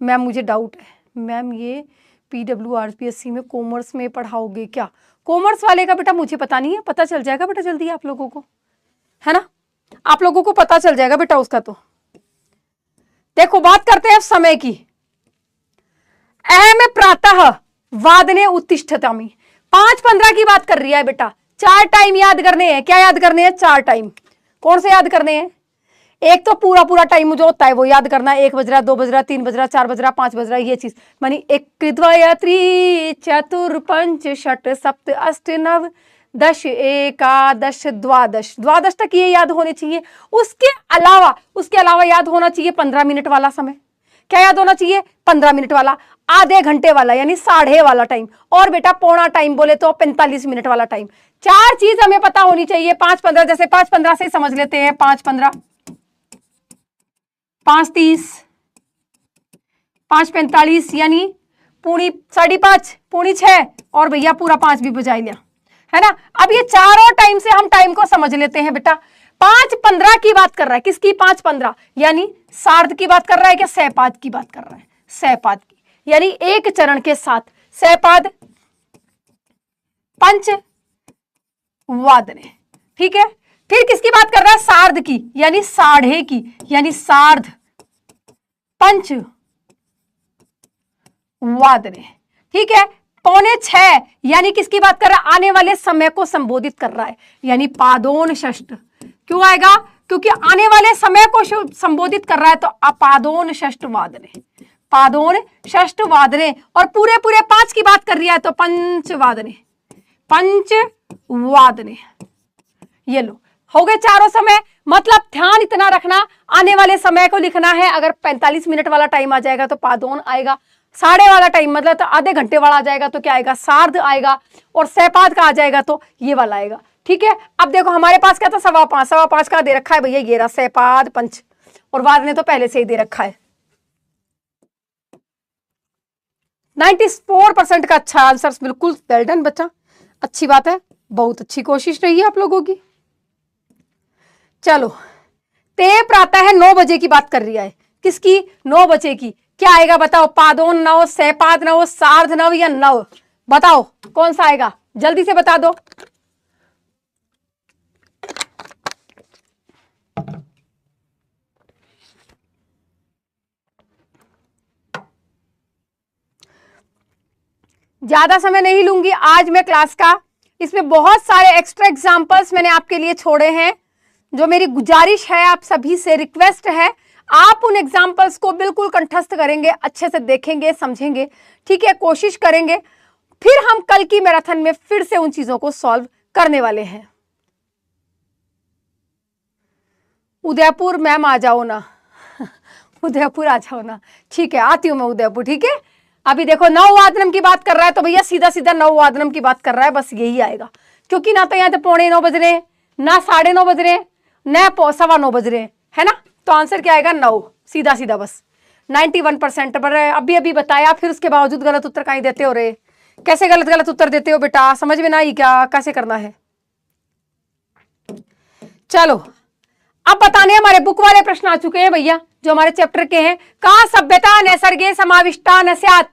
मैम मुझे डाउट है, मैम ये PWRPSC में कॉमर्स में पढ़ाओगे क्या? कॉमर्स वाले का बेटा मुझे पता नहीं है, पता चल जाएगा बेटा जल्दी आप लोगों को, है ना? आप लोगों को पता चल जाएगा बेटा उसका। तो देखो बात करते हैं समय की। अहम प्रातः वादने उत्तिष्ठतामि, 5:15 की बात कर रही है बेटा। 4 टाइम याद करने हैं। क्या याद करने हैं? 4 टाइम। कौन से याद करने हैं? एक तो पूरा पूरा टाइम जो होता है वो याद करना है। 1 बज रहा, 2 बज रहा, 3 बज रहा, 4 बज रहा, 5 बज रहा, ये चीज मानी 1 द्वय त्रि चतुर पंच षट सप्त अष्ट नव 10 एकादश द्वादश, द्वादश तक ये याद होने चाहिए। उसके अलावा याद होना चाहिए 15 मिनट वाला समय। क्या याद होना चाहिए? 15 मिनट वाला, आधे घंटे वाला यानी 1/2 वाला टाइम, और बेटा पौना टाइम बोले तो 45 मिनट वाला टाइम। 4 चीज हमें पता होनी चाहिए। 5:15 जैसे 5:15 से समझ लेते हैं। 5:15, 5:30, 5:45 यानी 5:30, 5:45 और भैया पूरा 5 भी बजा लिया, है ना? अब ये चारों टाइम से हम टाइम को समझ लेते हैं बेटा। 5:15 की बात कर रहा है, किसकी? 5:15 यानी सार्ध की बात कर रहा है क्या? सहपाद की बात कर रहा है, सहपाद की, यानी एक चरण के साथ सहपाद पंच वादने। ठीक है, फिर किसकी बात कर रहा है? सार्ध की यानी 1/2 की, यानी सार्ध पंच वादने। ठीक है, 5:45 यानी किसकी बात कर रहा है? आने वाले समय को संबोधित कर रहा है, यानी पादोन षष्ठ। क्यों आएगा? क्योंकि आने वाले समय को संबोधित कर रहा है, तो अपादोन षष्ठ वादने, पादोन षष्ठ वादने। और पूरे 5 की बात कर रही है तो पंच वादने, पंच वादने। ये लो हो गए चारों समय। मतलब ध्यान इतना रखना, आने वाले समय को लिखना है। अगर 45 मिनट वाला टाइम आ जाएगा तो पादोन आएगा, 1/2 वाला टाइम मतलब तो आधे घंटे वाला आ जाएगा तो क्या आएगा? सार्ध आएगा, और सहपाद का आ जाएगा तो ये वाला आएगा। ठीक है, अब देखो हमारे पास क्या था, 5.25, 5.25 का दे रखा है भैया, ये रहा सैपाद पंच, और वाद ने तो पहले से ही दे रखा है। 94% का अच्छा आंसर, बिल्कुल वेल डन बच्चा, अच्छी बात है, बहुत अच्छी कोशिश रही है आप लोगों की। चलो, ते प्रातः है 9 बजे की बात कर रही है, किसकी, 9 बजे की, क्या आएगा बताओ, पादोन नव, सैपाद नव, सार्ध नव या नव, बताओ कौन सा आएगा, जल्दी से बता दो। ज्यादा समय नहीं लूंगी आज मैं क्लास का, इसमें बहुत सारे एक्स्ट्रा एग्जाम्पल्स मैंने आपके लिए छोड़े हैं, जो मेरी गुजारिश है आप सभी से, रिक्वेस्ट है, आप उन एग्जाम्पल्स को बिल्कुल कंठस्थ करेंगे, अच्छे से देखेंगे, समझेंगे, ठीक है, कोशिश करेंगे, फिर हम कल की मैराथन में फिर से उन चीजों को सॉल्व करने वाले हैं। उदयपुर मैम आ जाओ ना उदयपुर आ जाओ ना, ठीक है, आती हूं मैं उदयपुर, ठीक है। अभी देखो नववादनम की बात कर रहा है तो भैया सीधा सीधा नववादनम की बात कर रहा है, बस यही आएगा, क्योंकि ना तो यहाँ पे 8:45 बज रहे हैं, ना 9:30 बज रहे हैं, ना 9:15 बज रहे हैं, है ना, तो आंसर क्या आएगा, 9, सीधा सीधा बस। 91% पर अभी अभी बताया, फिर उसके बावजूद गलत उत्तर कहीं देते हो रे, कैसे गलत गलत उत्तर देते हो बेटा, समझ में ना आई क्या, कैसे करना है। चलो, अब बताने हमारे बुक वाले प्रश्न आ चुके हैं भैया, जो हमारे चैप्टर के हैं। का सभ्यता नैसर्गे समाविष्टा न स्यात्,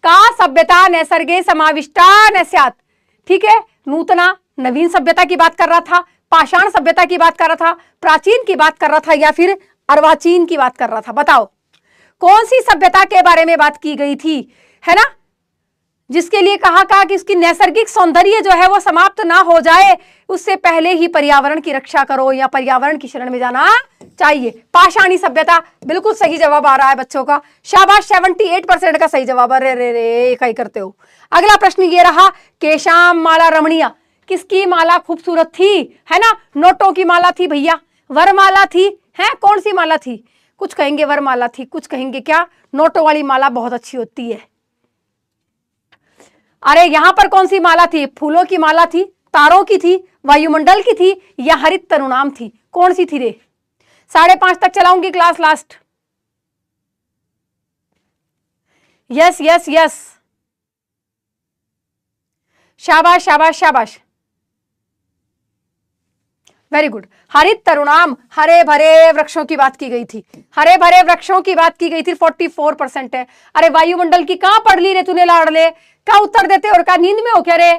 का सभ्यता नैसर्गे समाविष्टा न स्यात्, ठीक है, नूतना नवीन सभ्यता की बात कर रहा था, पाषाण सभ्यता की बात कर रहा था, प्राचीन की बात कर रहा था, या फिर अर्वाचीन की बात कर रहा था, बताओ कौन सी सभ्यता के बारे में बात की गई थी, है ना, जिसके लिए कहा कि उसकी नैसर्गिक सौंदर्य जो है वो समाप्त ना हो जाए, उससे पहले ही पर्यावरण की रक्षा करो या पर्यावरण की शरण में जाना चाहिए। पाषाणी सभ्यता, बिल्कुल सही जवाब आ रहा है बच्चों का, शाबाश, 78% का सही जवाब। अरे रे रे, कहीं करते हो। अगला प्रश्न ये रहा, केशाम माला रमणीय, किसकी माला खूबसूरत थी, है ना, नोटों की माला थी भैया, वरमाला थी, है, कौन सी माला थी, कुछ कहेंगे वरमाला थी, कुछ कहेंगे क्या, नोटों वाली माला बहुत अच्छी होती है। अरे यहां पर कौन सी माला थी, फूलों की माला थी, तारों की थी, वायुमंडल की थी, या हरित तरुणाम थी, कौन सी थी रे। 5:30 तक चलाऊंगी class last. Yes yes yes, शाबाश शाबाश शाबाश, वेरी गुड। हरित तरुणाम, हरे भरे वृक्षों की बात की गई थी, हरे भरे वृक्षों की बात की गई थी, 44% है। अरे वायुमंडल की कहां पढ़ ली रे तूने लाडले, क्या उत्तर देते और क्या नींद में हो क्या रे।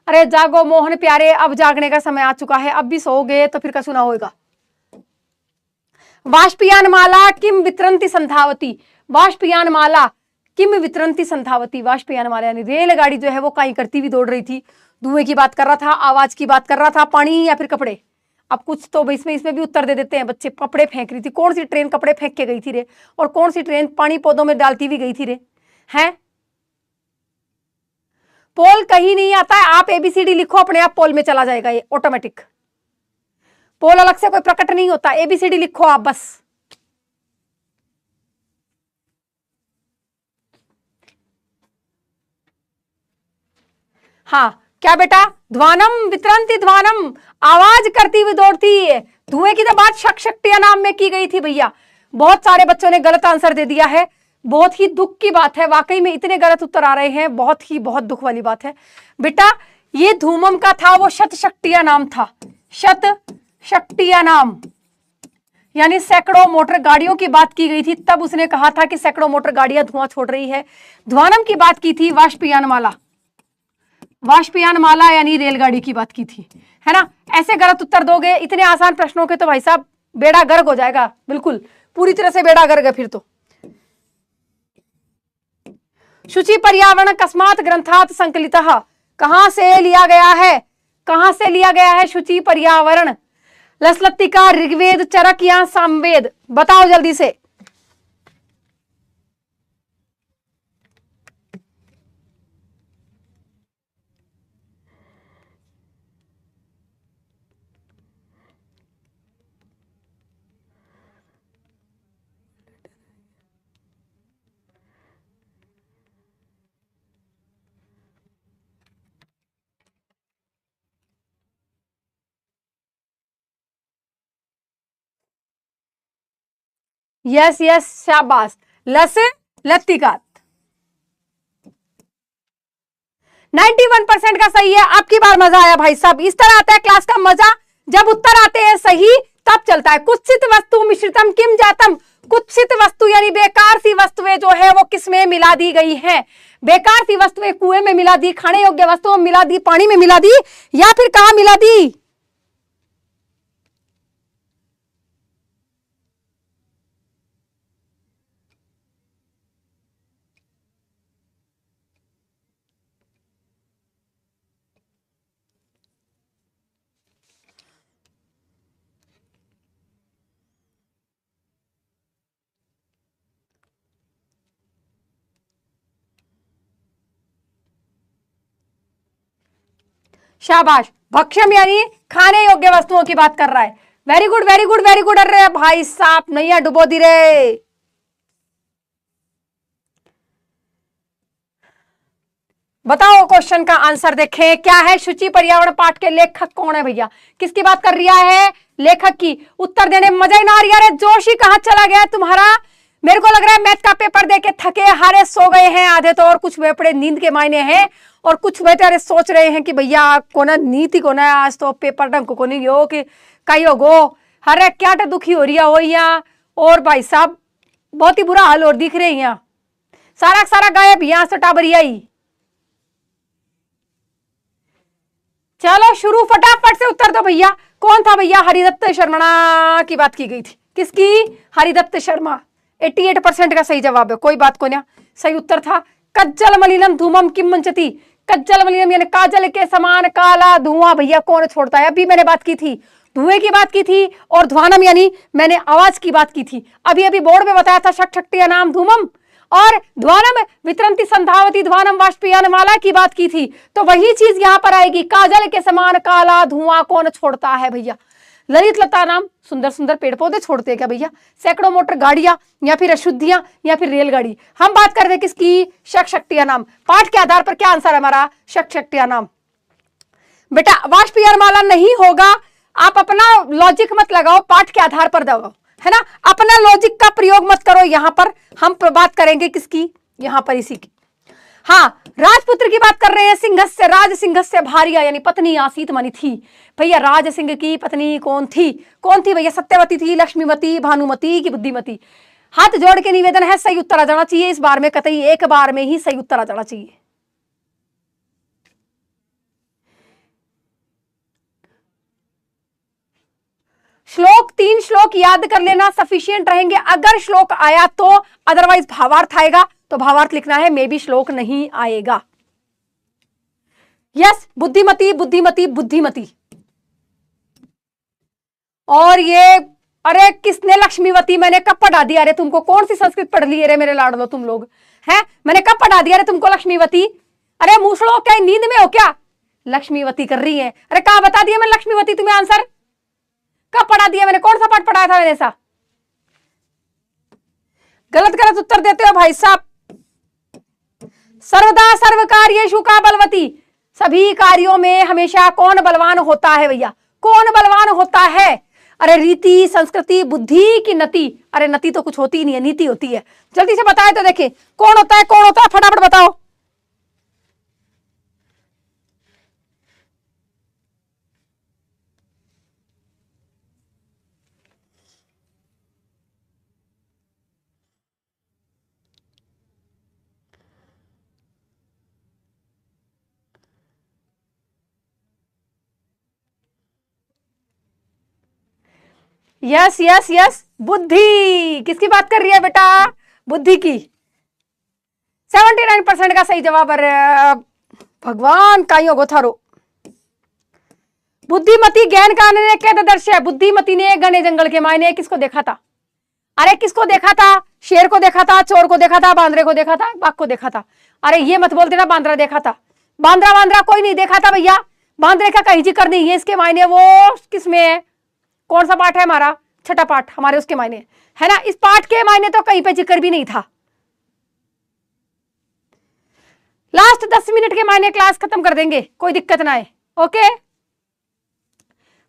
अरे जागो मोहन प्यारे, अब जागने का समय आ चुका है, अब भी सोओगे तो फिर कसुना होगा। वाष्पयान माला किम वितरंती संधावती, वाष्पयान माला किम वितरंती संधावती, वाष्पयान माला यानी रेलगाड़ी जो है वो कहीं करती हुई दौड़ रही थी, धुएं की बात कर रहा था, आवाज की बात कर रहा था, पानी या फिर कपड़े। अब कुछ तो इसमें भी उत्तर दे देते हैं बच्चे, कपड़े फेंक रही थी, कौन सी ट्रेन कपड़े फेंक के गई थी रे, और कौन सी ट्रेन पानी पौधों में डालती हुई गई थी रे, हैं। पोल कहीं नहीं आता है, आप एबीसीडी लिखो, अपने आप पोल में चला जाएगा ये ऑटोमेटिक, पोल अलग से कोई प्रकट नहीं होता, एबीसीडी लिखो आप बस। हाँ क्या बेटा, ध्वानम वितरंती ध्वानम, आवाज करती हुई दौड़ती है, धुएं की तो बात शक्तिया नाम में की गई थी भैया। बहुत सारे बच्चों ने गलत आंसर दे दिया है, बहुत ही दुख की बात है, वाकई में इतने गलत उत्तर आ रहे हैं, बहुत दुख वाली बात है बेटा। ये धूमम का था वो शत शक्तिया नाम था, शत शक्तिया नाम, यानी सैकड़ों मोटर गाड़ियों की बात की गई थी, तब उसने कहा था कि सैकड़ों मोटर गाड़ियां धुआं छोड़ रही है। ध्वानम की बात की थी वाष्पयान माला, वाष्पयान माला यानी रेलगाड़ी की बात की थी, है ना। ऐसे गलत उत्तर दोगे इतने आसान प्रश्नों के तो भाई साहब बेड़ा गर्क हो जाएगा, बिल्कुल पूरी तरह से बेड़ा गर्क है फिर तो। शुचि पर्यावरण कस्मात ग्रंथात संकलितः, कहां से लिया गया है, कहां से लिया गया है शुचि पर्यावरण, लसलत्तिका, ऋग्वेद, चरक या सामवेद, बताओ जल्दी से। यस यस, शाबाश। लस लत्तिकात 91% का सही है। आपकी बार मजा आया भाई साहब। इस तरह आता है क्लास का मजा, जब उत्तर आते हैं सही तब चलता है। कुत्सित वस्तु मिश्रितम किम जातम, कुत्सित वस्तु यानी बेकार सी वस्तुएं जो है वो किसमें मिला दी गई हैं? बेकार सी वस्तुएं कुएं में मिला दी, खाने योग्य वस्तुओं में मिला दी, पानी में मिला दी, या फिर कहां मिला दी? शाबाश। भक्ष्यम यानी खाने योग्य वस्तुओं की बात कर रहा है। Very good very good very good. अरे भाई साहब नैया डुबो दी रे। बताओ क्वेश्चन का आंसर देखें क्या है। शुचि पर्यावरण पाठ के लेखक कौन है भैया? किसकी बात कर रहा है? लेखक की। उत्तर देने में मजा ही ना आ रही है। जोशी कहां चला गया तुम्हारा? मेरे को लग रहा है मैथ का पेपर देके थके हारे सो गए हैं आधे तो, और कुछ बेपड़े नींद के मायने हैं, और कुछ बेचारे सोच रहे हैं कि भैया कोना नीति को ना आज तो पेपर ढंग को नहीं हो कि कई हो। अरे क्या दुखी हो रही है हो यहाँ। और भाई साहब बहुत ही बुरा हाल और दिख रहे हैं यहाँ, सारा सारा गायब यहाँ से टाबरिया ही। चलो शुरू फटाफट से उत्तर दो भैया। कौन था भैया? हरिदत्त शर्मा की बात की गई थी। किसकी? हरिदत्त शर्मा। 88% का सही जवाब है। कोई बात को ना, सही उत्तर था कज्जल मलिनम धूमम किम मंचती। कज्जल मलिनम यानी काजल के समान काला धुआं भैया कौन छोड़ता है? अभी मैंने बात की थी, धुएं की बात की थी, और ध्वानम यानी मैंने आवाज की बात की थी। अभी अभी बोर्ड में बताया था शक्शक्तिया नाम धूमम, और ध्वानम वितरंती संधावती ध्वानम वाष्पयान माला की बात की थी। तो वही चीज यहां पर आएगी, काजल के समान काला धुआं कौन छोड़ता है भैया? ललित लता नाम सुंदर सुंदर पेड़ पौधे छोड़ते हैं क्या भैया? सैकड़ों मोटर गाड़ियां, या फिर अशुद्धियां, या फिर रेलगाड़ी। हम बात कर रहे हैं किसकी? शक्शक्तिया नाम। पाठ के आधार पर क्या आंसर है हमारा? शक्शक्तिया नाम। बेटा वाष्पयान माला नहीं होगा, आप अपना लॉजिक मत लगाओ, पाठ के आधार पर दबाओ, है ना। अपना लॉजिक का प्रयोग मत करो। यहां पर हम बात करेंगे किसकी? यहां पर इसी की। हाँ, राजपुत्र की बात कर रहे हैं। सिंहस्य राज सिंहस्य भार्या यानी पत्नी आसीत मनी थी। भैया राज सिंह की पत्नी कौन थी? कौन थी भैया? सत्यवती थी, लक्ष्मीवती, भानुमती की बुद्धिमती। हाथ जोड़ के निवेदन है, सही उत्तर आ जाना चाहिए इस बार में, कतई एक बार में ही सही उत्तर आ जाना चाहिए। श्लोक 3 श्लोक याद कर लेना सफिशिएंट रहेंगे अगर श्लोक आया तो, अदरवाइज भावार्थ आएगा तो भावार्थ लिखना है, मे भी श्लोक नहीं आएगा। यस, बुद्धिमती बुद्धिमती बुद्धिमती। और ये अरे किसने लक्ष्मीवती? मैंने कब पढ़ा दिया रे तुमको? कौन सी संस्कृत पढ़ ली रे मेरे लाडलो तुम लोग हैं? मैंने कब पढ़ा दिया रे तुमको लक्ष्मीवती? अरे मूसड़ो क्या नींद में हो क्या? लक्ष्मीवती कर रही है। अरे कहा बता दिया मैं लक्ष्मीवती तुम्हें आंसर? कब पढ़ा दिया मैंने? कौन सा पाठ पढ़ाया था मैंने ऐसा? गलत गलत उत्तर देते हो भाई साहब। सर्वदा सर्व कार्येषु का बलवती। सभी कार्यों में हमेशा कौन बलवान होता है भैया? कौन बलवान होता है? अरे रीति, संस्कृति, बुद्धि की नति? अरे नति तो कुछ होती नहीं है, नीति होती है। जल्दी से बताए तो देखें कौन होता है, कौन होता है, फटाफट बताओ। यस यस यस, बुद्धि। किसकी बात कर रही है बेटा? बुद्धि की। 79% का सही जवाब। भगवान काइयो गोथारो। बुद्धिमती ज्ञान का ने दर्श है। बुद्धिमती ने घने जंगल के मायने किसको देखा था? अरे किसको देखा था? शेर को देखा था, चोर को देखा था, बांदरे को देखा था, बाघ को देखा था। अरे ये मत बोलते ना बांद्रा देखा था। बांद्रा बांद्रा कोई नहीं देखा था भैया। बांद्रे का कहीं जिक्र नहीं है इसके मायने। वो किसमें है? कौन सा पाठ है हमारा? छठा पाठ हमारे उसके मायने है ना। इस पाठ के मायने तो कहीं पे जिक्र भी नहीं था। लास्ट 10 मिनट के मायने क्लास खत्म कर देंगे, कोई दिक्कत ना है। ओके,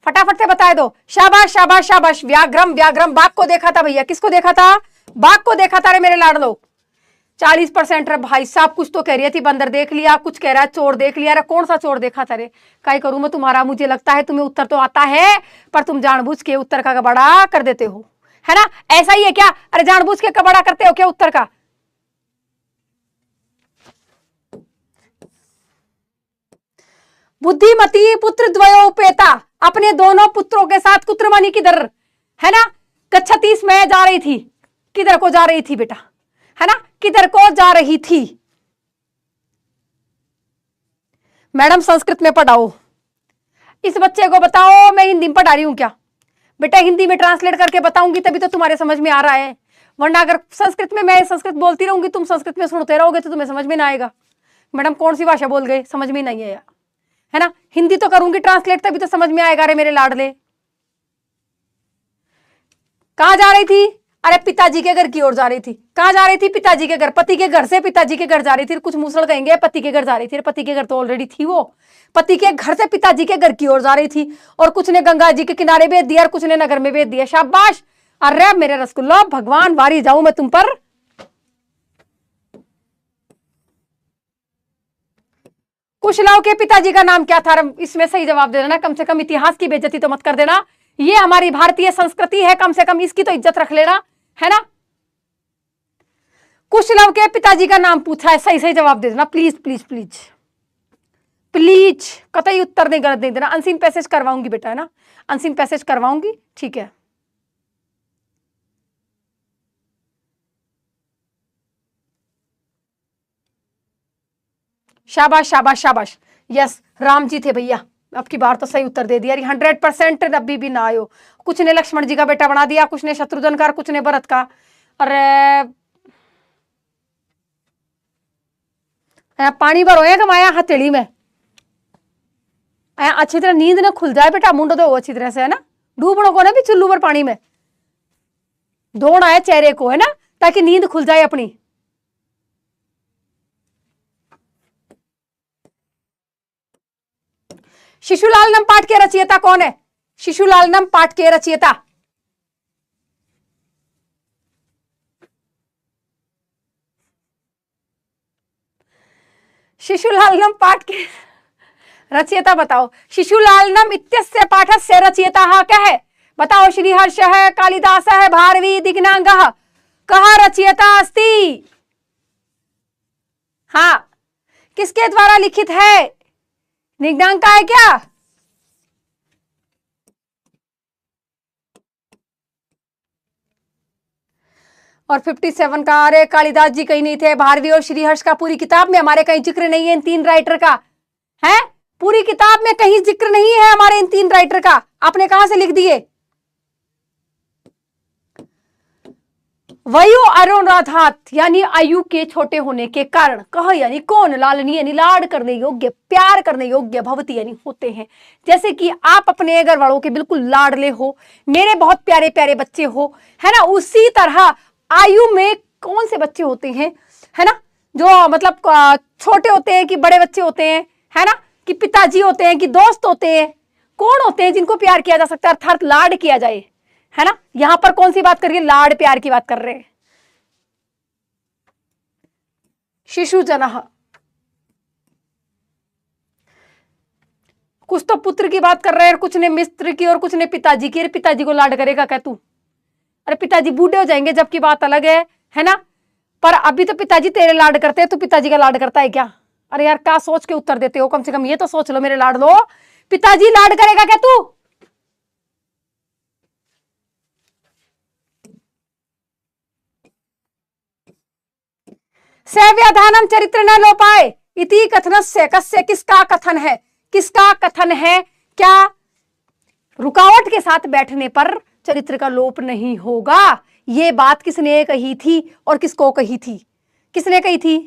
फटाफट से बता दो। शाबाश शाबाश शाबाश। व्याघ्रम व्याघ्रम, बाघ को देखा था भैया। किसको देखा था? बाघ को देखा तारे मेरे लाडलो 40%। रे भाई साहब कुछ तो कह रही थी बंदर देख लिया, कुछ कह रहा है चोर देख लिया। अरे कौन सा चोर देखा तारे? काय करूं मैं तुम्हारा? मुझे लगता है तुम्हें उत्तर तो आता है पर तुम जानबूझ के उत्तर का गड़बड़ा कर देते हो, है ना? ऐसा ही है क्या? अरे जानबूझ के गड़बड़ा करते हो क्या उत्तर का? बुद्धिमती पुत्र द्वयोपेता, अपने दोनों पुत्रों के साथ कुत्रमणि किधर, है ना? कक्षा 30 में जा रही थी। किधर को जा रही थी बेटा, है ना? किधर को जा रही थी? मैडम संस्कृत में पढ़ाओ इस बच्चे को। बताओ मैं हिंदी में पढ़ा रही हूं क्या? बेटा हिंदी में ट्रांसलेट करके बताऊंगी तभी तो तुम्हारे समझ में आ रहा है, वरना अगर संस्कृत में मैं संस्कृत बोलती रहूंगी, तुम संस्कृत में सुनते रहोगे तो तुम्हें समझ में ना आएगा। मैडम कौन सी भाषा बोल गए, समझ में नहीं आया, है ना? हिंदी तो करूंगी ट्रांसलेट तभी तो समझ में आएगा। अरे मेरे लाडले कहां जा रही थी? अरे पिताजी के घर की ओर जा रही थी। कहां जा रही थी? पिताजी के घर। पति के घर से पिताजी के घर जा रही थी। कुछ मूसड़ कहेंगे पति के घर जा रही थी। पति के घर तो ऑलरेडी थी वो। पति के घर से पिताजी के घर की ओर जा रही थी। और कुछ ने गंगा जी के किनारे भेज दिया और कुछ ने नगर में भेज दिया। शाबाश। अरे मेरे रसगुल्लो भगवान वारी जाऊं मैं तुम पर। कुशलाओं के पिताजी का नाम क्या था? इसमें सही जवाब दे देना, कम से कम इतिहास की बेइज्जती तो मत कर देना। ये हमारी भारतीय संस्कृति है, कम से कम इसकी तो इज्जत रख लेना, है ना? कुशलव के पिताजी का नाम पूछा है, सही सही जवाब दे देना प्लीज प्लीज प्लीज प्लीज। कतई उत्तर नहीं गलत नहीं देना। अनसीन पैसेज करवाऊंगी बेटा, है ना? अनसीन पैसेज करवाऊंगी, ठीक है? शाबाश शाबाश शाबाश। यस राम जी थे भैया, अब की बार तो सही उत्तर दे दिया। 100% अभी भी ना आयो। कुछ ने लक्ष्मण जी का बेटा बना दिया, कुछ ने शत्रुघ्न का, कुछ ने भरत का। अरे पानी भरो है कमाया हथेली में, अच्छी तरह नींद ना खुल जाए बेटा। मुंडो दो अच्छी तरह से, है ना? डूबड़ो को ना भी चुल्लू पर पानी में धोना है चेहरे को, है ना? ताकि नींद खुल जाए अपनी। शिशुलाल नम पाठ के रचयिता कौन है? शिशुलाल नम पाठ के रचयिता। शिशुलालनम पाठ के रचयिता बताओ। शिशुलालनम इत्यस्य पाठस्य रचयिता कः है? बताओ। श्रीहर्षः, कालिदासः, भारवी, दिग्नांगः। कः रचयिता अस्ति? हाँ, किसके द्वारा लिखित है? दिग्नांग का है क्या? और 57 का, अरे कालिदास जी कहीं नहीं थे। भारवी और श्रीहर्ष का पूरी किताब में हमारे कहीं जिक्र नहीं है इन तीन राइटर का, है? पूरी किताब में कहीं जिक्र नहीं है हमारे इन तीन राइटर का। आपने कहां से लिख दिए? वयु अरुणाधात यानी आयु के छोटे होने के कारण। कह यानी कौन? लालनी यानी लाड करने योग्य, प्यार करने योग्य। भवती यानी होते हैं। जैसे कि आप अपने घर वालों के बिल्कुल लाडले हो, मेरे बहुत प्यारे प्यारे बच्चे हो, है ना? उसी तरह आयु में कौन से बच्चे होते हैं, है ना? जो मतलब छोटे होते हैं कि बड़े बच्चे होते हैं, है ना? कि पिताजी होते हैं कि दोस्त होते हैं? कौन होते हैं जिनको प्यार किया जा सकता है, अर्थात लाड किया जाए, है ना? यहां पर कौन सी बात कर रही है? लाड प्यार की बात कर रहे हैं। शिशु जनः, कुछ तो पुत्र की बात कर रहे हैं, कुछ ने मिस्त्र की और कुछ ने पिताजी की। पिताजी को लाड करेगा क्या तू? अरे पिताजी बूढ़े हो जाएंगे जब की बात अलग है ना? पर अभी तो पिताजी तेरे लाड करते हैं, तू पिताजी का लाड करता है क्या? अरे यार क्या सोच के उत्तर देते हो? कम से कम ये तो सोच लो मेरे लाड लो, पिताजी लाड करेगा क्या तू? सेव्याधानम चरित्र न लोपाए इति कथनस्य कस्य, किसका कथन है? किसका कथन है? क्या रुकावट के साथ बैठने पर चरित्र का लोप नहीं होगा? ये बात किसने कही थी और किसको कही थी? किसने कही थी?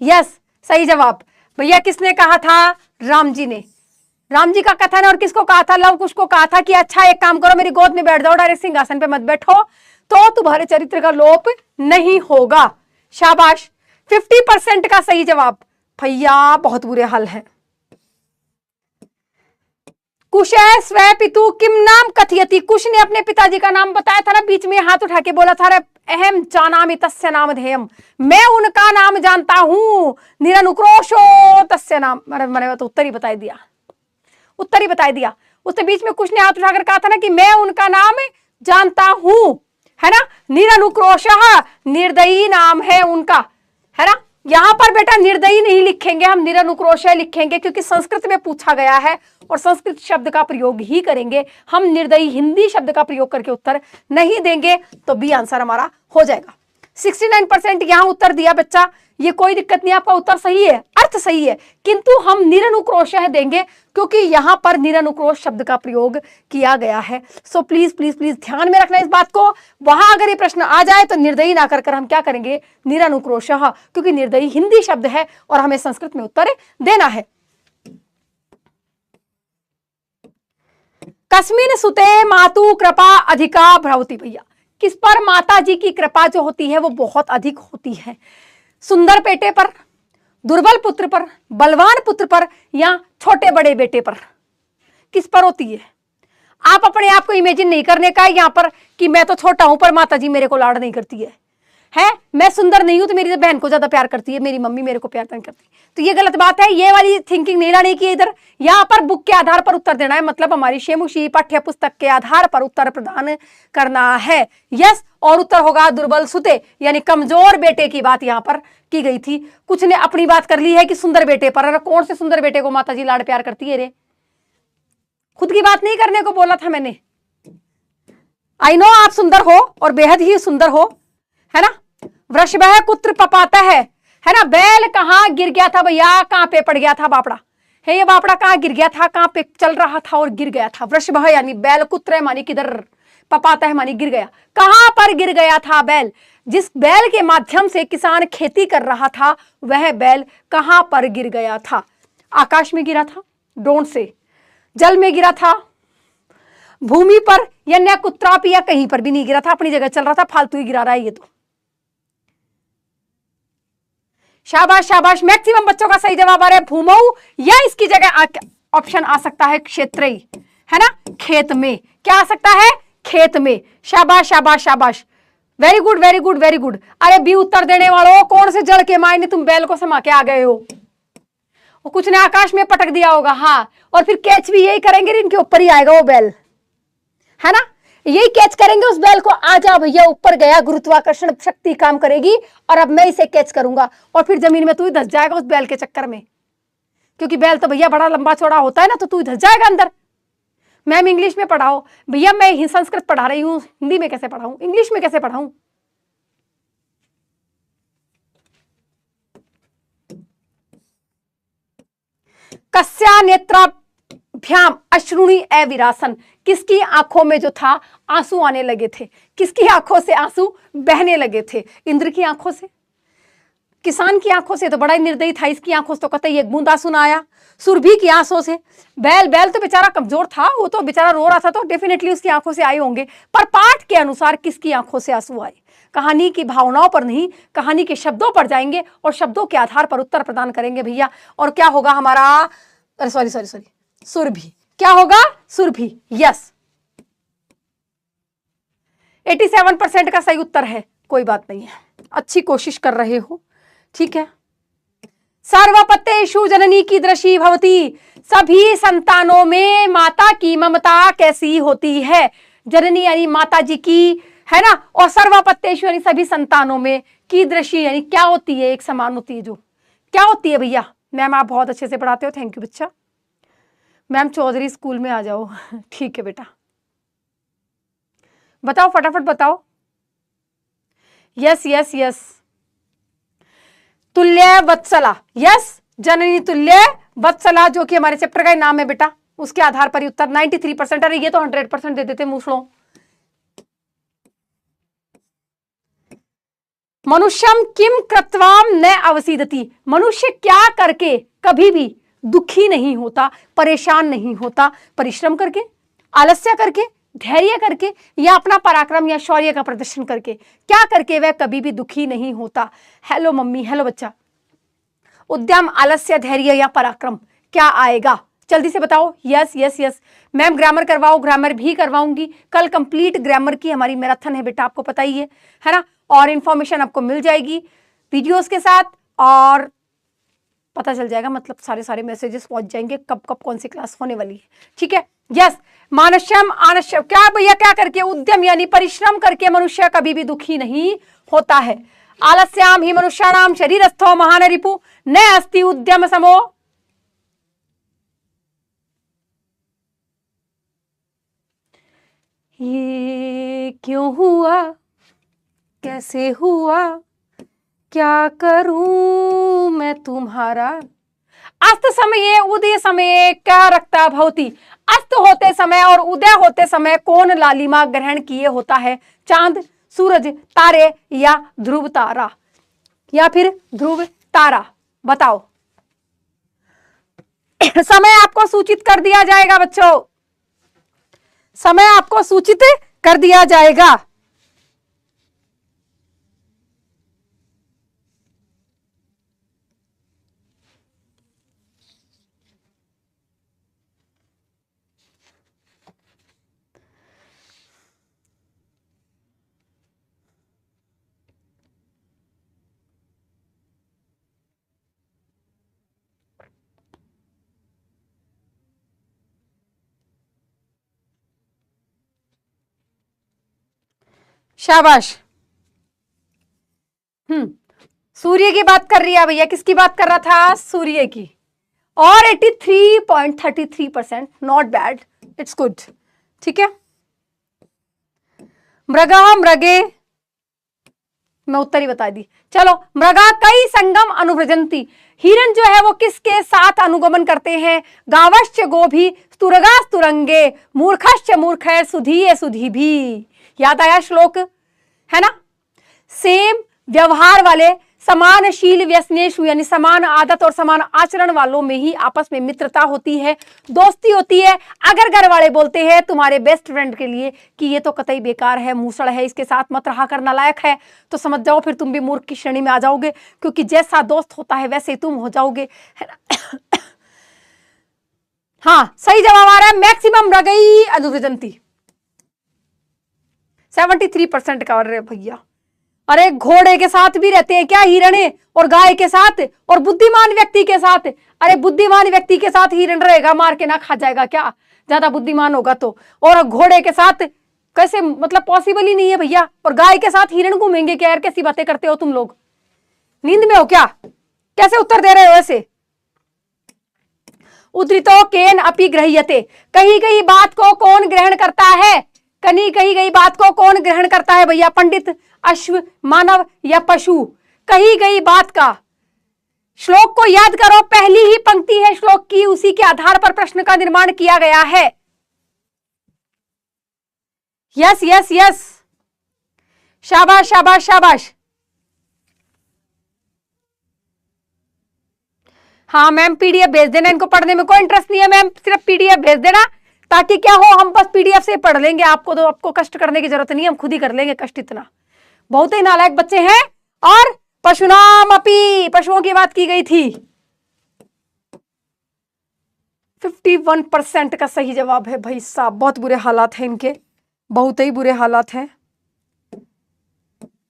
यस सही जवाब भैया। किसने कहा था? राम जी ने। राम जी का कथन और किसको कहा था? लव कुश को कहा था कि अच्छा एक काम करो, मेरी गोद में बैठ जाओ, डायरेक्ट सिंहासन पे मत बैठो, तो तुम्हारे चरित्र का लोप नहीं होगा। शाबाश। 50% का सही जवाब भैया, बहुत बुरे हाल है। कुश स्व पितु किम नाम कथयति, कुश ने अपने पिताजी का नाम बताया था ना, बीच में हाथ उठा के बोला था, अहम जानामि तस्य नाम धेयम, मैं उनका नाम जानता हूं, निरनुक्रोशो तस्य नाम, मैंने तो उत्तर ही बता दिया, उत्तर ही बता दिया। उसके बीच में कुछ ने हाथ उठाकर कहा था ना कि मैं उनका नाम जानता हूं, है ना, निरनुक्रोशः, निर्दयी नाम है उनका, है ना। यहां पर बेटा निर्दयी नहीं लिखेंगे हम, निरनुक्रोशः लिखेंगे, क्योंकि संस्कृत में पूछा गया है और संस्कृत शब्द का प्रयोग ही करेंगे हम, निर्दयी हिंदी शब्द का प्रयोग करके उत्तर नहीं देंगे, तो बी आंसर हमारा हो जाएगा। 69% यहां उत्तर दिया बच्चा, ये कोई दिक्कत नहीं, आपका उत्तर सही है, अर्थ सही है, किंतु हम निरनुक्रोशः देंगे क्योंकि यहां पर निरनुक्रोश शब्द का प्रयोग किया गया है। सो प्लीज प्लीज प्लीज ध्यान में रखना इस बात को, वहां अगर ये प्रश्न आ जाए तो निर्दयी ना कर हम क्या करेंगे, निरनुक्रोशः, क्योंकि निर्दयी हिंदी शब्द है और हमें संस्कृत में उत्तर देना है। कस्मिन सुते मातु कृपा अधिका भ्रवति, भैया किस पर माता जी की कृपा जो होती है वो बहुत अधिक होती है, सुंदर बेटे पर, दुर्बल पुत्र पर, बलवान पुत्र पर, या छोटे बड़े बेटे पर, किस पर होती है। आप अपने आप को इमेजिन नहीं करने का यहाँ पर कि मैं तो छोटा हूं पर माता जी मेरे को लाड नहीं करती है, मैं सुंदर नहीं हूं तो मेरी बहन को ज्यादा प्यार करती है, मेरी मम्मी मेरे को प्यार नहीं करती, तो ये गलत बात है, ये वाली थिंकिंग नहीं लानी की इधर। यहाँ पर बुक के आधार पर उत्तर देना है, मतलब हमारी शेमुशी पाठ्य पुस्तक के आधार पर उत्तर प्रदान करना है। यस, और उत्तर होगा दुर्बल सुते, यानी कमजोर बेटे की बात यहाँ पर की गई थी। कुछ ने अपनी बात कर ली है कि सुंदर बेटे पर, अरे कौन से सुंदर बेटे को माता जी लाड प्यार करती है रे, खुद की बात नहीं करने को बोला था मैंने। आई नो आप सुंदर हो और बेहद ही सुंदर हो, है ना। वृषभः कुत्र पपाता है ना, बैल कहाँ गिर गया था भैया, कहाँ पे पड़ गया था बापड़ा, है ये बापड़ा कहाँ गिर गया था, कहाँ पे चल रहा था और गिर गया था। वृषभः यानी बैल, कुत्र मानी किधर, पपाता है मानी गिर गया, कहां पर गिर गया था बैल, जिस बैल के माध्यम से किसान खेती कर रहा था वह बैल कहां पर गिर गया था। आकाश में गिरा था, ड्रोन से, जल में गिरा था, भूमि पर, या न कुत्राप, या कहीं पर भी नहीं गिरा था, अपनी जगह चल रहा था, फालतू ही गिरा रहा है ये तो। शाबाश शाबाश, मैक्सिमम बच्चों का सही जवाब आ रहा है भूमऊ, या इसकी जगह ऑप्शन आ सकता है क्षेत्रई, है ना, खेत में, क्या आ सकता है, खेत में। शाबाश शाबाश शाबाश, very good very good very good. अरे बी उत्तर देने वालों, कौन से जड़ के मायने तुम बैल को समा के आ गए हो, और कुछ ने आकाश में पटक दिया होगा, हाँ, और फिर कैच भी यही करेंगे, इनके ऊपर ही आएगा वो बैल, है ना, यही कैच करेंगे उस बैल को, आ जा भैया ऊपर गया, गुरुत्वाकर्षण शक्ति काम करेगी और अब मैं इसे कैच करूंगा, और फिर जमीन में तू ही धस जाएगा उस बैल के चक्कर में, क्योंकि बैल तो भैया बड़ा लंबा चौड़ा होता है ना, तो तू धस जाएगा अंदर। मैम इंग्लिश में पढ़ाओ, भैया मैं संस्कृत पढ़ा रही हूं, हिंदी में कैसे पढ़ाऊं, इंग्लिश में कैसे पढ़ाऊं। कस्या नेत्राभ्याम अश्रुणि अविरासन, किसकी आंखों में जो था आंसू आने लगे थे, किसकी आंखों से आंसू बहने लगे थे, इंद्र की आंखों से, किसान की आंखों से तो बड़ा ही निर्दयी था, इसकी आंखों से तो कतई एक बूंद आंसू ना आया। सुरभि की आंखों से, बैल तो बेचारा कमजोर था, वो तो बेचारा रो रहा था, तो डेफिनेटली उसकी आंखों से आए होंगे, पर पाठ के अनुसार किसकी आंखों से आंसू आए, कहानी की भावनाओं पर नहीं, कहानी के शब्दों पर जाएंगे और शब्दों के आधार पर उत्तर प्रदान करेंगे भैया। और क्या होगा हमारा, अरे सॉरी सॉरी सॉरी, सुरभि, क्या होगा, सुरभि, यस, 87% का सही उत्तर है, कोई बात नहीं है, अच्छी कोशिश कर रहे हो, ठीक है। सर्वपत्तेषु जननी की दृष्टि भवती, सभी संतानों में माता की ममता कैसी होती है, जननी यानी माता जी की, है ना, और सर्वपत्तेषु यानी सभी संतानों में, की दृष्टि यानी क्या होती है, एक समान होती है, जो क्या होती है भैया। मैम आप बहुत अच्छे से पढ़ाते हो, थैंक यू बच्चा। मैम चौधरी स्कूल में आ जाओ, ठीक है बेटा, बताओ फटाफट बताओ। यस यस यस, तुल्य वत्सला, यस, जननी तुल्य वत्सला, जो कि हमारे चैप्टर का नाम है बेटा, उसके आधार पर उत्तर 93%। अरे ये तो 100% दे देते मूसलों। मनुष्यम किम कृत्वाम न अवसीदति, मनुष्य क्या करके कभी भी दुखी नहीं होता, परेशान नहीं होता, परिश्रम करके, आलस्य करके, धैर्य करके, या अपना पराक्रम या शौर्य का प्रदर्शन करके, क्या करके वह कभी भी दुखी नहीं होता। हेलो मम्मी, हेलो बच्चा, उद्यम, आलस्य, धैर्य या पराक्रम, क्या आएगा, जल्दी से बताओ। Yes yes yes ma'am, grammar करवाओ, ग्रामर भी करवाऊंगी। कल कंप्लीट ग्रामर की हमारी मैराथन है बेटा, आपको पता ही है ना। और इन्फॉर्मेशन आपको मिल जाएगी वीडियोस के साथ, और पता चल जाएगा, मतलब सारे मैसेजेस पहुंच जाएंगे कब कब कौन सी क्लास होने वाली है। ठीक है, यस। मानस्यम आनस्यम, क्या भैया, क्या करके? उद्यम यानी परिश्रम करके मनुष्य कभी भी दुखी नहीं होता है। आलस्याम ही मनुष्याणाम शरीरस्थो महान रिपु न अस्ति उद्यम समो। ये क्यों हुआ, कैसे हुआ, क्या करूं मैं तुम्हारा। अस्त समये उदय समय क्या रखता भवती। अस्त होते समय और उदय होते समय कौन लालिमा ग्रहण किए होता है? चांद, सूरज, तारे या ध्रुव तारा, या फिर ध्रुव तारा, बताओ। समय आपको सूचित कर दिया जाएगा बच्चों, समय आपको सूचित कर दिया जाएगा। शाबाश। सूर्य की बात कर रही है भैया, किसकी बात कर रहा था? सूर्य की। और 83.33%, नॉट बैड, इट्स गुड। ठीक है, मृगा मृगे, मैं उत्तर ही बता दी। चलो, मृगा कई संगम अनुव्रजंती, हिरण जो है वो किसके साथ अनुगमन करते हैं? गावश्च गोभी स्तुरगा स्तुरंगे मूर्खश्च मूर्खै सुधीये सुधी भी। याद आया श्लोक, है ना। सेम व्यवहार वाले, समानशील व्यसनेषु यानी समान आदत और समान आचरण वालों में ही आपस में मित्रता होती है, दोस्ती होती है। अगर घर वाले बोलते हैं तुम्हारे बेस्ट फ्रेंड के लिए कि ये तो कतई बेकार है, मूसड़ है, इसके साथ मत रहा करना लायक है, तो समझ जाओ फिर तुम भी मूर्ख की श्रेणी में आ जाओगे, क्योंकि जैसा दोस्त होता है वैसे तुम हो जाओगे, है ना। हाँ, सही जवाब आ रहा है मैक्सिमम मृगई अनुव्रजंती, 73% कर रहे भैया। अरे घोड़े के साथ भी रहते हैं क्या हिरणे, और गाय के साथ, और बुद्धिमान व्यक्ति के साथ। अरे बुद्धिमान व्यक्ति के साथ हिरण रहेगा, मार के ना खा जाएगा क्या, ज्यादा बुद्धिमान होगा तो। और घोड़े के साथ कैसे, मतलब पॉसिबल ही नहीं है भैया। और गाय के साथ हिरण घूमेंगे क्या यार, कैसी बातें करते हो तुम लोग, नींद में हो क्या? कैसे उत्तर दे रहे हो ऐसे? उद्धृतो केन अपि गृह्यते, कही गई बात को कौन ग्रहण करता है? कही गई बात को कौन ग्रहण करता है भैया? पंडित, अश्व, मानव या पशु? कही गई बात का। श्लोक को याद करो, पहली ही पंक्ति है श्लोक की, उसी के आधार पर प्रश्न का निर्माण किया गया है। यस यस यस, शाबाश शाबाश शाबाश। हाँ मैम, पीडीएफ भेज देना, इनको पढ़ने में कोई इंटरेस्ट नहीं है मैम, सिर्फ पीडीएफ भेज देना, ताकि क्या हो, हम बस पीडीएफ से पढ़ लेंगे। आपको तो आपको कष्ट करने की जरूरत नहीं, हम खुद ही कर लेंगे कष्ट। इतना बहुत ही नालायक बच्चे हैं। और पशुनाम अपि, पशुओं की बात की गई थी। 51% का सही जवाब है भाई साहब, बहुत बुरे हालात हैं इनके, बहुत ही बुरे हालात हैं।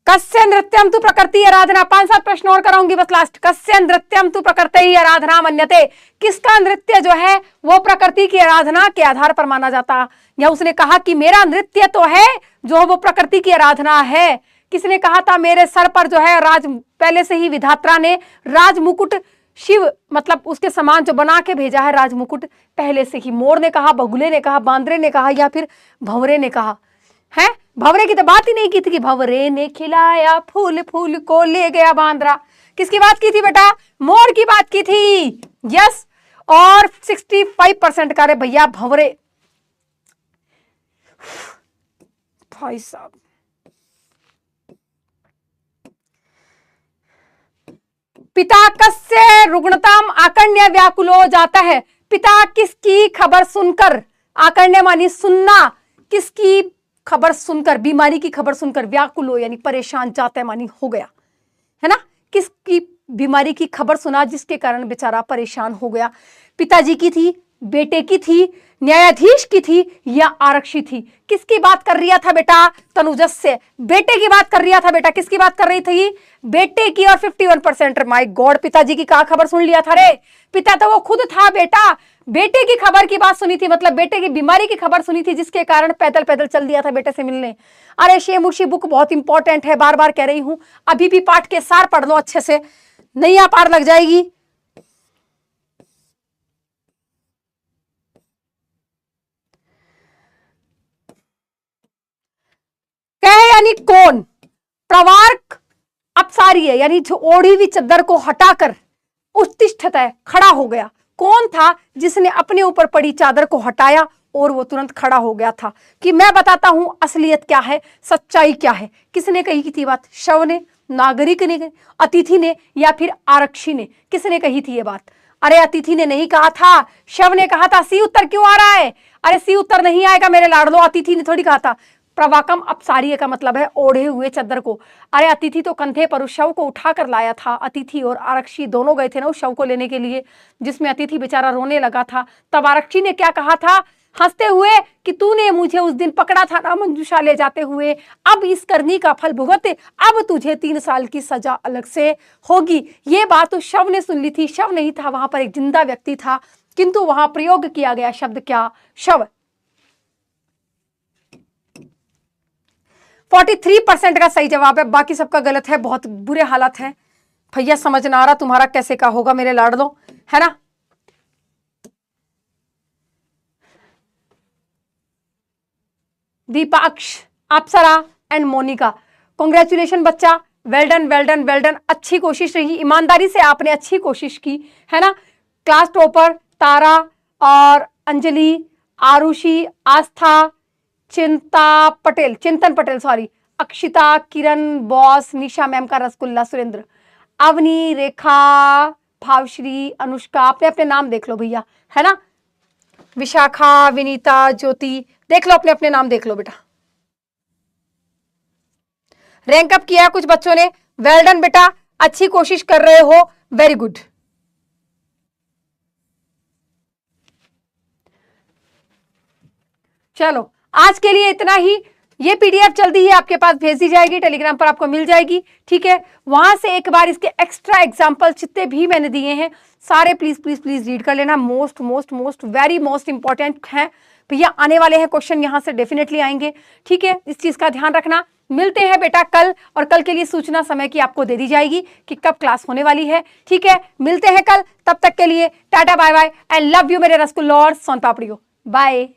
कस्य नृत्यम तु प्रकृति आराधना, 5-7 प्रश्न और कराऊंगी बस लास्ट। कस्य नृत्यम तु प्रकृति आराधना मन्यते, किसका नृत्य जो है वो प्रकृति की आराधना के आधार पर माना जाता। या उसने कहा कि मेरा नृत्य तो है जो वो प्रकृति की आराधना है। किसने कहा था मेरे सर पर जो है राज, पहले से ही विधात्रा ने राज मुकुट, शिव मतलब उसके समान जो बना के भेजा है राज मुकुट पहले से ही। मोर ने कहा, बगुले ने कहा, बांदरे ने कहा, या फिर भंवरे ने कहा है। भंवरे की तो बात ही नहीं की थी कि भंवरे ने खिलाया फूल, फूल को ले गया बांदरा। किसकी बात की थी बेटा? मोर की बात की थी। यस, और 65% का रे भैया भंवरे। भाई साहब, पिता कस्य रुग्णताम आकर्ण्य व्याकुलो जाता है, पिता किसकी खबर सुनकर, आकर्ण्य मानी सुनना, किसकी खबर सुनकर, बीमारी की खबर सुनकर, व्याकुलो यानी परेशान, जाता है मानी हो गया, है ना। किसकी बीमारी की खबर सुना जिसके कारण बेचारा परेशान हो गया? पिताजी की थी, बेटे की थी, न्यायाधीश की थी या आरक्षी थी? किसकी बात कर रहा था बेटा? तनुजस से बेटे की बात कर रहा था बेटा। किसकी बात कर रही थी? बेटे की। और 51%। माय गॉड, पिताजी की कहा खबर सुन लिया था रे? पिता तो वो खुद था बेटा। बेटे की खबर की बात सुनी थी, मतलब बेटे की बीमारी की खबर सुनी थी, जिसके कारण पैदल पैदल चल दिया था बेटे से मिलने। अरे शेमुर्शी बुक बहुत इंपॉर्टेंट है, बार बार कह रही हूं, अभी भी पाठ के सार पढ़ लो अच्छे से, नहीं आप पार लग जाएगी। कह यानी कौन? प्रवार्क अपसारी है, यानी जो ओढ़ी हुई चद्दर को हटाकर उत्तिष्ठत है, खड़ा हो गया। कौन था जिसने अपने ऊपर पड़ी चादर को हटाया और वो तुरंत खड़ा हो गया था? कि मैं बताता हूं असलियत क्या है, सच्चाई क्या है। किसने कही थी बात? शव ने, नागरिक ने, अतिथि ने, या फिर आरक्षी ने? किसने कही थी ये बात? अरे अतिथि ने नहीं कहा था, शव ने कहा था। सी उत्तर क्यों आ रहा है? अरे सी उत्तर नहीं आएगा मेरे लाडलो, अतिथि ने थोड़ी कहा था। प्रवाकम अपसारीय का मतलब है ओढ़े हुए चद्दर को। अरे अतिथि तो कंधे पर उस शव को उठाकर लाया था। अतिथि और आरक्षी दोनों गए थे ना उस शव को लेने के लिए, जिसमें अतिथि बेचारा रोने लगा था। तब आरक्षी ने क्या कहा था हंसते हुए कि तूने मुझे उस दिन पकड़ा था ना मंजूषा ले जाते हुए, अब इस करनी का फल भुगत, अब तुझे 3 साल की सजा अलग से होगी। ये बात उस शव ने सुन ली थी। शव नहीं था वहां पर, एक जिंदा व्यक्ति था, किंतु वहां प्रयोग किया गया शब्द क्या? शव। 43% का सही जवाब है, बाकी सबका गलत है। बहुत बुरे हालात हैं भैया, समझ ना आ रहा तुम्हारा कैसे का होगा मेरे लाडलो, है ना? दीपाक्ष, अप्सरा एंड मोनिका, कांग्रेचुलेशन बच्चा, well done well done well done. अच्छी कोशिश रही, ईमानदारी से आपने अच्छी कोशिश की, है ना? क्लास टॉपर तारा और अंजलि, आरुषि, आस्था, चिंतन पटेल सॉरी, अक्षिता, किरण, बॉस, निशा मैम का रसगुल्ला, सुरेंद्र, अवनी, रेखा, भावश्री, अनुष्का, अपने अपने नाम देख लो भैया, है ना? विशाखा, विनीता, ज्योति, देख लो अपने अपने नाम देख लो बेटा। रैंक अप किया कुछ बच्चों ने, वेल डन बेटा, अच्छी कोशिश कर रहे हो, वेरी गुड। चलो आज के लिए इतना ही। ये पीडीएफ जल्दी ही आपके पास भेज दी जाएगी, टेलीग्राम पर आपको मिल जाएगी, ठीक है? वहां से एक बार इसके एक्स्ट्रा एग्जांपल जितने भी मैंने दिए हैं सारे प्लीज प्लीज प्लीज रीड कर लेना। Most most most very most important है भैया, आने वाले हैं क्वेश्चन, यहां से डेफिनेटली आएंगे, ठीक है? इस चीज का ध्यान रखना। मिलते हैं बेटा कल, और कल के लिए सूचना समय की आपको दे दी जाएगी कि कब क्लास होने वाली है, ठीक है? मिलते हैं कल, तब तक के लिए tata bye bye and love you मेरे रसगुल्ला और सोन पापड़ियों, बाय।